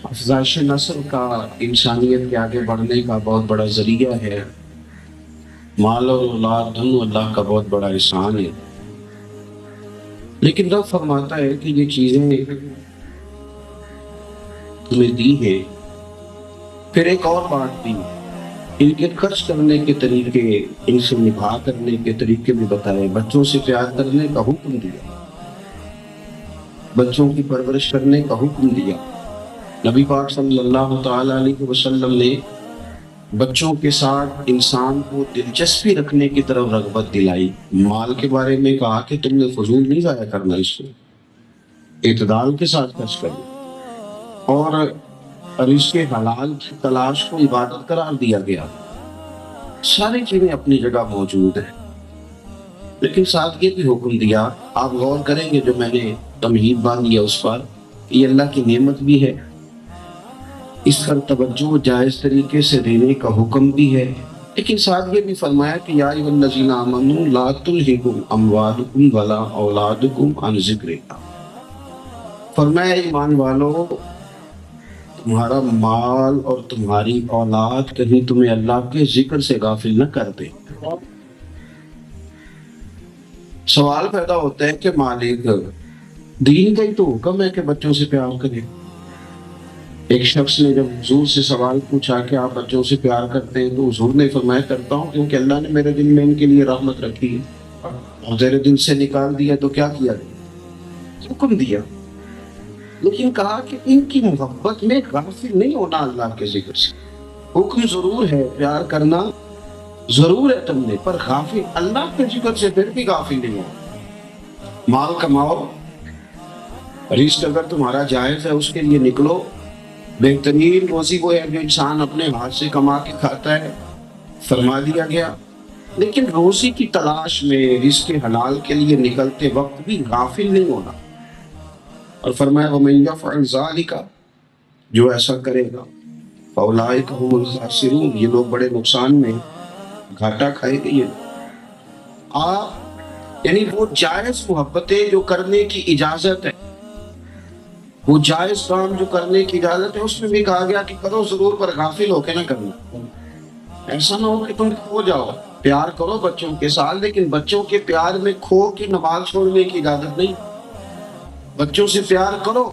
افزائش نسل کا، انسانیت کے آگے بڑھنے کا بہت بڑا ذریعہ ہے۔ مال اور اولاد دونوں اللہ کا بہت بڑا احسان ہے، لیکن رب فرماتا ہے کہ یہ چیزیں تمہیں دی ہیں، پھر ایک اور بات بھی، ان کے خرچ کرنے کے طریقے، ان سے نبھا کرنے کے طریقے بھی بتائے۔ بچوں سے پیار کرنے کا حکم دیا، بچوں کی پرورش کرنے کا حکم دیا۔ نبی پاک صلی اللہ تعالی علیہ وسلم نے بچوں کے ساتھ انسان کو دلچسپی رکھنے کی طرف رغبت دلائی۔ مال کے بارے میں کہا کہ تم نے فضول نہیں ضائع کرنا، اس کو اعتدال کے ساتھ خرچ کرنا، اور رزق حلال کی تلاش کو عبادت قرار دیا گیا۔ ساری چیزیں اپنی جگہ موجود ہیں، لیکن ساتھ یہ بھی حکم دیا، آپ غور کریں گے جو میں نے تمہید باندھی ہے اس پر، یہ اللہ کی نعمت بھی ہے، اس پر توجہ جائز طریقے سے دینے کا حکم بھی ہے، لیکن ساتھ یہ بھی فرمایا کہ یا ایھا الذین آمنوا لا تلھکم اموالکم ولا اولادکم عن ذکر اللہ۔ فرمایا ایمان والو، تمہارا مال اور تمہاری اولاد کہیں تمہیں اللہ کے ذکر سے غافل نہ کر دے۔ سوال پیدا ہوتا ہے کہ مالک، دین کا ہی تو حکم ہے کہ بچوں سے پیار کریں۔ ایک شخص نے جب حضور سے سوال پوچھا کہ آپ بچوں سے پیار کرتے ہیں، تو حضور نے فرمایا کرتا ہوں، کیونکہ اللہ نے میرے دل میں ان کے لیے رحمت رکھی ہے، اور تیرے دل سے نکال دیا تو کیا کیا گیا؟ حکم دیا، لیکن کہا کہ ان کی محبت میں غافل نہیں ہونا اللہ کے ذکر سے۔ حکم ضرور ہے، پیار کرنا ضرور ہے تم نے، پر غافل اللہ کے ذکر سے پھر بھی غافل نہیں ہو۔ مال کماؤ رزق اگر تمہارا جائز ہے اس کے لیے نکلو. بہترین روزی وہ ہے جو انسان اپنے ہاتھ سے کما کے کھاتا ہے، فرما دیا گیا. لیکن روزی کی تلاش میں رزق حلال کے لیے نکلتے وقت بھی غافل نہیں ہونا. اور فرمایا وَمَن يَفْعَلْ ذَلِكَ، جو ایسا کرے گا فَأُولَٰئِكَ هُمُ الْخَاسِرُونَ، یہ لوگ بڑے نقصان میں، گھاٹا کھائے گے. یہ آپ یعنی وہ جائز محبتیں جو کرنے کی اجازت ہے، وہ جائز کام جو کرنے کی اجازت ہے، اس میں بھی کہا گیا کہ کرو ضرور پر غافل ہو کے نہ کرنا. ایسا نہ ہو کہ تم کھو جاؤ. پیار کرو بچوں کے ساتھ، لیکن بچوں کے پیار میں کھو کے نماز چھوڑنے کی اجازت نہیں. بچوں سے پیار کرو،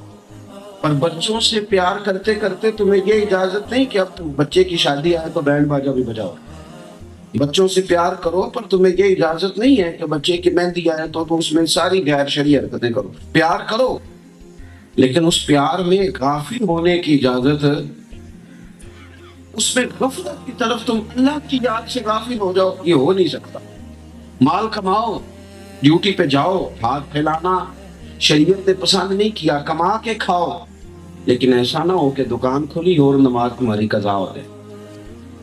پر بچوں سے پیار کرتے کرتے تمہیں یہ اجازت نہیں کہ اب تم بچے کی شادی آئے تو بینڈ باجا بھی بجاؤ. بچوں سے پیار کرو، پر تمہیں یہ اجازت نہیں ہے کہ بچے کی مہندی آئے تو اس میں ساری غیر شرعی حرکتیں کرو. پیار کرو، لیکن اس پیار میں غافل ہونے کی اجازت ہے. اس میں غفلت کی طرف تم اللہ کی یاد سے غافل ہو جاؤ، یہ ہو نہیں سکتا. مال کماؤ، ڈیوٹی پہ جاؤ، ہاتھ پھیلانا شریعت نے پسند نہیں کیا. کما کے کھاؤ، لیکن ایسا نہ ہو کہ دکان کھلی اور نماز تمہاری قضا ہو جائے.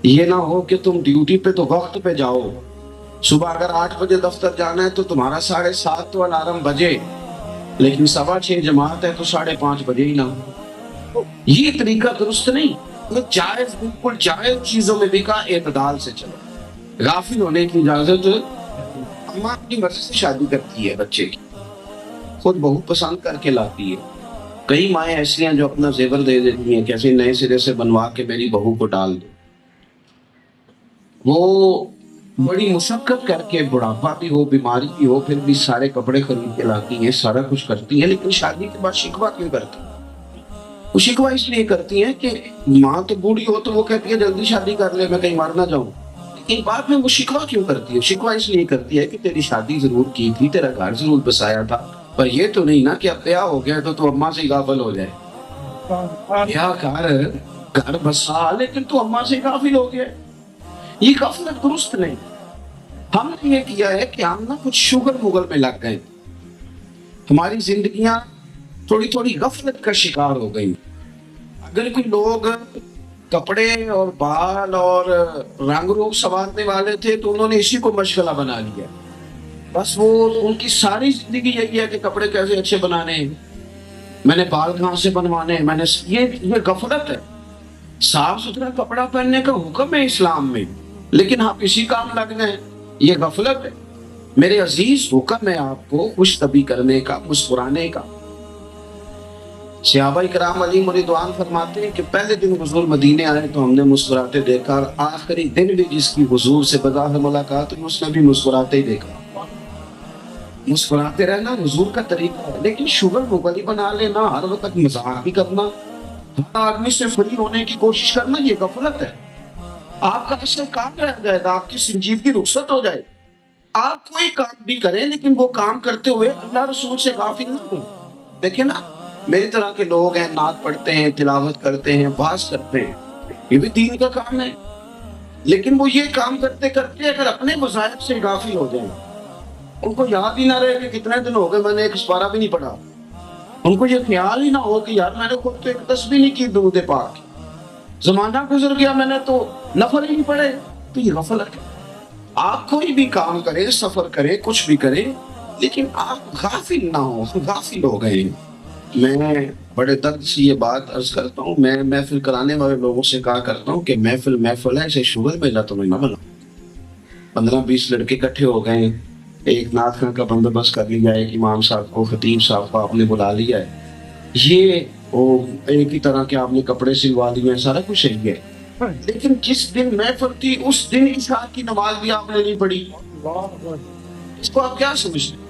یہ نہ ہو کہ تم ڈیوٹی پہ تو وقت پہ جاؤ. صبح اگر 8 بجے دفتر جانا ہے تو تمہارا 7:30 تو الارم بجے، لیکن 6:15 جماعت ہے تو 5:30 بجے ہی نہ ہو. یہ طریقہ درست نہیں. جائز، بالکل جائز چیزوں میں بھی کہا اعتدال سے چلو. غافل ہونے کی اجازت. اماں اپنی مرضی سے شادی کرتی ہے بچے کی، خود بہو پسند کر کے لاتی ہے. کئی مائیں ایسی ہیں جو اپنا زیور دے دیتی ہیں کہ ایسے نئے سرے سے بنوا کے میری بہو کو ڈال دو. وہ بڑی مشقت کر کے، بڑھاپا بھی ہو، بیماری بھی ہو، پھر بھی سارے کپڑے خرید کے لاتی ہیں، سارا کچھ کرتی ہیں. لیکن شادی کے بعد شکوہ کیوں کرتی ہیں؟ وہ شکوہ اس لیے کرتی ہیں کہ ماں تو بوڑھی ہو تو وہ کہتی ہے جلدی شادی کر لے، میں کہیں مر نہ جاؤں. لیکن بعد میں وہ شکوہ کیوں کرتی ہے؟ شکوہ اس لیے کرتی ہے کہ تیری شادی ضرور کی تھی، تیرا گھر ضرور بسایا تھا، پر یہ تو نہیں نا کہ اب بیاہ ہو گیا تو اماں سے غافل ہو جائے. بیاہ کر، گھر بسا، لیکن تو اماں سے غافل ہو گیا. یہ غفلت درست نہیں. ہم نے یہ کیا ہے کہ ہم نا کچھ شغل مغل میں لگ گئے، ہماری زندگیاں تھوڑی تھوڑی غفلت کا شکار ہو گئی. اگر کوئی لوگ کپڑے اور بال اور رنگ روپ سنوارنے والے تھے تو انہوں نے اسی کو مشغلہ بنا لیا. بس وہ ان کی ساری زندگی یہی ہے کہ کپڑے کیسے اچھے بنانے ہیں، میں نے بال کہاں سے بنوانے ہیں، میں نے یہ غفلت ہے. صاف ستھرا کپڑا پہننے کا حکم ہے اسلام میں، لیکن آپ اسی کام لگ گئے، یہ غفلت ہے. میرے عزیز، حکم ہے آپ کو خوش طبع کرنے کا، مسکرانے کا. صحابہ کرام علیہم رضوان فرماتے ہیں کہ پہلے دن حضور مدینے آئے تو ہم نے مسکراتے دیکھا، اور آخری دن بھی جس کی حضور سے بظاہر ملاقات ہوئی اس نے بھی مسکراتے ہی دیکھا. مسکراتے رہنا حضور کا طریقہ ہے، لیکن شغل مغل بنا لینا، ہر وقت مذاق بھی کرنا، ہر آدمی سے فری ہونے کی کوشش کرنا، یہ غفلت ہے. آپ کا اصل کام رہ جائے گا، آپ کی سنجیدگی رخصت ہو جائے. آپ کوئی کام بھی کریں لیکن وہ کام کرتے ہوئے اللہ رسول سے غافل نہ ہوں. دیکھیں نا، میری طرح کے لوگ ہیں، نعت پڑھتے ہیں، تلاوت کرتے ہیں، واعظ کرتے ہیں، یہ بھی دین کا کام ہے. لیکن وہ یہ کام کرتے کرتے اگر اپنے وظائف سے غافل ہو جائیں، ان کو یاد ہی نہ رہے کہ کتنے دن ہو گئے میں نے ایک سپارہ بھی نہیں پڑھا، ان کو یہ خیال ہی نہ ہو کہ یار میں نے خود تو ایک تسبیح نہیں کی درود پاک، زمانہ گزر گیا میں نے تو نفل ہی نہیں پڑھے، تو یہ غفلت ہے. آپ کوئی بھی کام کرے، سفر کرے، کچھ بھی کرے، لیکن آپ غافل نہ ہو. غافل ہو گئے. میں بڑے درد سے یہ بات عرض کرتا ہوں، میں محفل کرانے والے لوگوں سے کہا کرتا ہوں کہ محفل ہے، اسے شغل میں تو نہیں نہ بنا. 15-20 لڑکے اکٹھے ہو گئے، ایک نعت خاں کا بندوبست کر لیا، ایک امام صاحب کو، خطیب صاحب کو آپ نے بلا لیا ہے، یہ ایک ہی طرح کے آپ نے کپڑے سلوا لیے ہیں، سارا کچھ صحیح ہے. لیکن جس دن محفل تھی اس دن عشاء کی نماز بھی آپ نے نہیں پڑھی. اس کو آپ کیا سمجھتے ہیں؟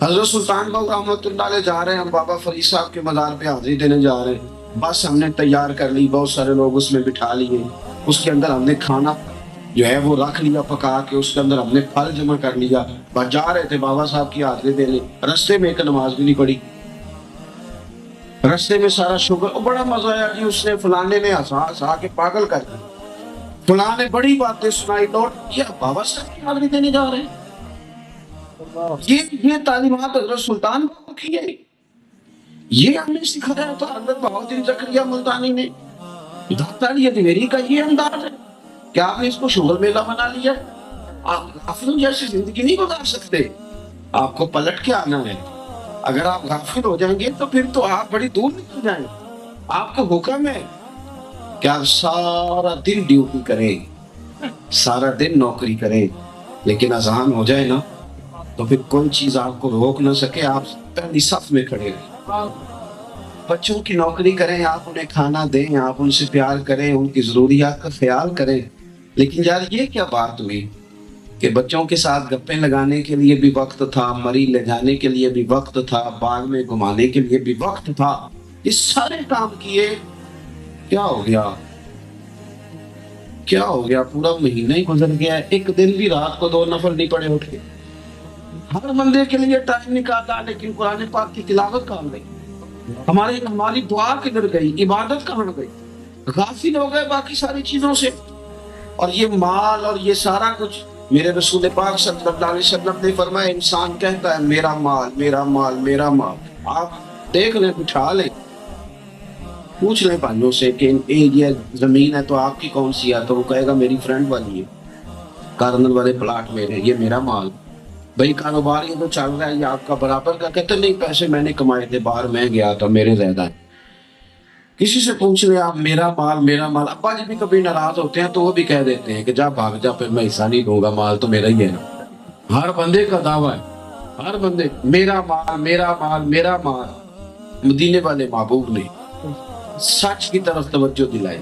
حضرت سلطان باؤ رحمۃ اللہ علیہ جا رہے ہیں، ہم بابا فرید صاحب کے مزار پہ حاضری دینے جا رہے ہیں، بس ہم نے تیار کر لی، بہت سارے لوگ اس میں بٹھا لیے، اس کے اندر ہم نے کھانا جو ہے وہ رکھ لیا پکا کے، اس کے اندر ہم نے پھل جمع کر لیا، بس جا رہے تھے بابا صاحب کی حاضری دینے، رستے میں ایک نماز بھی نہیں پڑھی. رستے میں سارا شوگر، بڑا مزہ آیا جی، اس نے فلانے نے ہنسا کے پاگل کر دیا، فلاں نے بڑی باتیں سنائی، لوٹ کیا بابا صاحب کی حاضری دینے جا رہے ہیں. یہ تعلیمات حضرت سلطان کو کی ہے. یہ ہمیں سکھایا تھا حضرت بہاؤالدین زکریا ملتانی نے. داتا یہ دیوری کا یہ انداز ہے. کیا آپ نے اس کو شغل میلہ بنا لیا؟ آپ غافل جیسی زندگی نہیں گزار سکتے. آپ کو پلٹ کے آنا ہے. اگر آپ غافل ہو جائیں گے تو پھر تو آپ بڑی دور نکل جائیں. آپ کو حکم ہے کہ آپ سارا دن ڈیوٹی کریں, سارا دن نوکری کریں, لیکن اذان ہو جائے نا تو پھر کوئی چیز آپ کو روک نہ سکے. آپ پہلی صف میں کھڑے رہیں. بچوں کی نوکری کریں, آپ انہیں کھانا دیں, آپ ان سے پیار کریں, ان کی ضروریات کا خیال کریں. لیکن یار یہ کیا بات ہوئی کہ بچوں کے ساتھ گپیں لگانے کے لیے بھی وقت تھا, مری لے جانے کے لیے بھی وقت تھا, باغ میں گھمانے کے لیے بھی وقت تھا, یہ سارے کام کیے. کیا ہو گیا, کیا ہو گیا؟ پورا مہینہ ہی گزر گیا ہے, ایک دن بھی رات کو 2 نفل نہیں پڑے اٹھے. ہر بندے کے لیے ٹائم نکالا, لیکن قرآن پاک کی تلاوت کہاں گئی؟ ہماری دعا کدھر گئی؟ عبادت کہاں گئی؟ غافل ہو گئے باقی ساری چیزوں سے. اور یہ مال اور یہ سارا کچھ, میرے رسول پاک صلی اللہ علیہ وسلم نے فرمایا انسان کہتا ہے میرا مال میرا مال میرا مال. آپ دیکھ لیں, بٹھا لیں, پوچھ لیں بھائیوں سے کہ یہ زمین ہے تو آپ کی کون سی ہے, تو وہ کہے گا میری فرینڈ والی ہے, کارنر والے پلاٹ میرے, یہ میرا مال. بھائی کاروبار یہ تو چل رہا ہے, یہ آپ کا برابر کا. کہتے نہیں, پیسے میں نے کمائے تھے, باہر میں گیا تھا, میرے زیادہ ہے. کسی سے پوچھ لیں آپ, میرا مال میرا مال. ابا جی بھی کبھی ناراض ہوتے ہیں تو وہ بھی کہہ دیتے ہیں کہ جا بھاگ جا, پھر میں حصہ نہیں دوں گا, مال تو میرا ہی ہے. ہر بندے کا دعویٰ ہے, ہر بندے میرا مال میرا مال میرا مال. مدینے والے محبوب نے سچ کی طرف توجہ دلائی,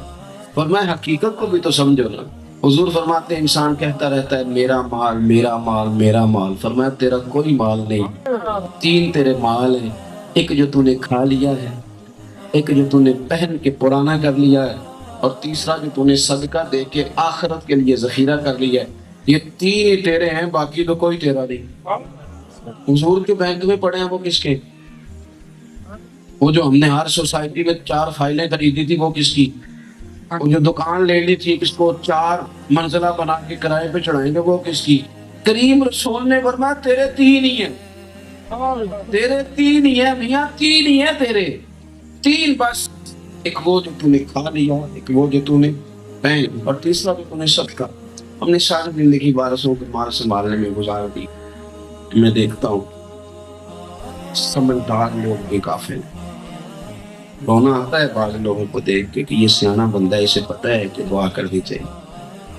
فرمایا حقیقت کو بھی تو سمجھو نا. حضور فرماتے ہیں انسان کہتا رہتا ہے میرا مال میرا مال میرا مال. فرمایا تیرا کوئی مال نہیں, 3 تیرے مال ہیں. ایک جو تو نے کھا لیا ہے, ایک جو تو نے پہن کے پرانا کر لیا ہے, اور تیسرا جو تو نے صدقہ دے کے آخرت کے لیے ذخیرہ کر لیا ہے. یہ 3 ہی تیرے ہیں, باقی تو کوئی تیرا نہیں. حضور کے بینک میں پڑے ہیں وہ کس کے؟ وہ جو ہم نے ہر سوسائٹی میں 4 فائلیں خریدی تھی وہ کس کی؟ وہ جو دکان لے لی تھی اس کو 4 منزلہ بنا کے کرائے پہ چڑھائیں گے وہ کس کی؟ کریم رسول نے فرمایا تیرے 3 ہی ہیں, تیرے 3 ہی ہیں میاں, 3 ہی ہیں تیرے, 3 بس. ایک وہ جو تو نے کھا لیا, ایک وہ جو تو نے پہن, اور تیسرا جو تو نے صدقہ. ہم نے ساری زندگی وارثوں کے مال سنبھالنے میں گزار دی. میں دیکھتا ہوں سمجھدار لوگ بھی کافی ہیں. رونا آتا ہے بعض لوگوں کو دیکھ کے کہ یہ سیانا بندہ ہے, اسے پتہ ہے کہ دعا کرنی چاہیے,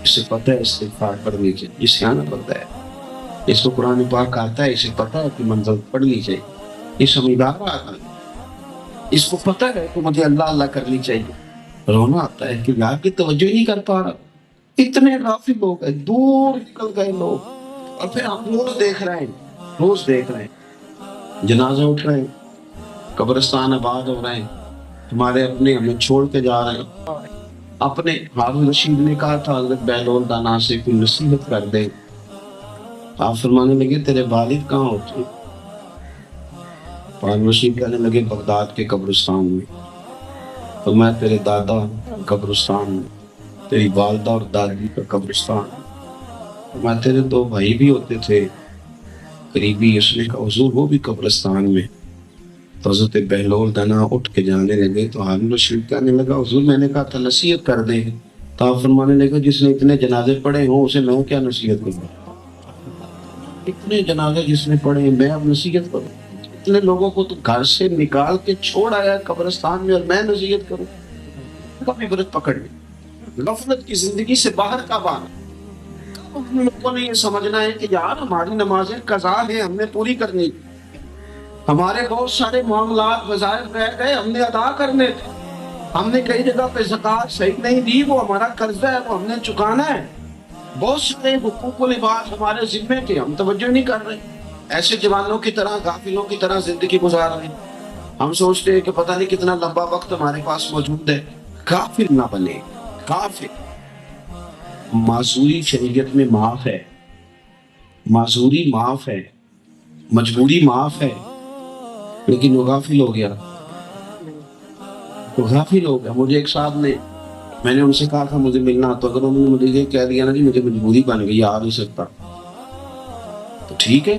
اسے پتہ ہے استغفار پڑھنی چاہیے. یہ سیانا بندہ ہے, اس کو قرآن پاک آتا ہے, اسے پتہ ہے کہ منزل پڑھنی چاہیے. یہ سمجھدار آتا ہے, اس کو پتہ ہے کہ مجھے اللہ اللہ کرنی چاہیے. رونا آتا ہے کہ یار کی توجہ ہی نہیں کر پا رہا. اتنے غافل لوگ ہیں, دور نکل گئے لوگ. اور پھر ہم روز دیکھ رہے ہیں, روز دیکھ رہے ہیں جنازے اٹھ رہے ہیں, قبرستان آباد ہو رہے ہیں, ہمارے اپنے ہمیں چھوڑ کے جا رہے ہیں. اپنے ہارون رشید نے کہا تھا حضرت بہلول دانا سے کوئی نصیحت کر دے. آپ فرمانے لگے تیرے والد کہاں ہوتے؟ ہارون رشید کہنے لگے بغداد کے قبرستان میں. فرمایا تیرے دادا قبرستان میں, تیری والدہ اور دادی کا قبرستان. فرمایا تیرے 2 بھائی بھی ہوتے تھے قریبی, اس نے کہا حضور وہ بھی قبرستان میں. تو حضرت بہلول دانا اٹھ کے جانے لگے تو ہارون رشید کہنے لگا حضور میں نے کہا تھا نصیحت کر دیں. تو آپ فرمانے لگے جس نے اتنے جنازے پڑھے ہوں اسے میں کیا نصیحت کروں؟ اتنے جنازے جس نے پڑھے ہیں میں اب نصیحت کروں؟ اتنے لوگوں کو تو گھر سے نکال کے چھوڑ آیا قبرستان میں, اور میں نصیحت کروں؟ کبھی عبرت پکڑ لی. غفلت کی زندگی سے باہر کب آنا. ہم لوگوں نے یہ سمجھنا ہے کہ یار ہماری نمازیں قضا ہیں, ہم نے پوری کرنی. ہمارے بہت سارے معاملات وظائف رہ گئے, ہم نے ادا کرنے تھے. ہم نے کئی جگہ پہ زکوٰۃ صحیح نہیں دی, وہ ہمارا قرضہ ہے, وہ ہم نے چکانا ہے. بہت سارے حقوق و لباس ہمارے ذمے کے, ہم توجہ نہیں کر رہے. ایسے جوانوں کی طرح غافلوں کی طرح زندگی گزار رہے ہیں. ہم سوچتے ہیں کہ پتہ نہیں کتنا لمبا وقت ہمارے پاس موجود ہے. غافل نہ بنے, غافل. معذوری شریعت میں معاف ہے, معذوری معاف ہے, مجبوری معاف ہے, لیکن وہ غافل ہو گیا. وہ غافل ہو گیا. مجھے ایک صاحب نے, میں نے ان سے کہا تھا مجھے ملنا, تو اگر انہوں نے مجھے یہ کہہ دیا نا جی مجھے مجبوری بن گئی, آ نہیں سکتا, تو ٹھیک ہے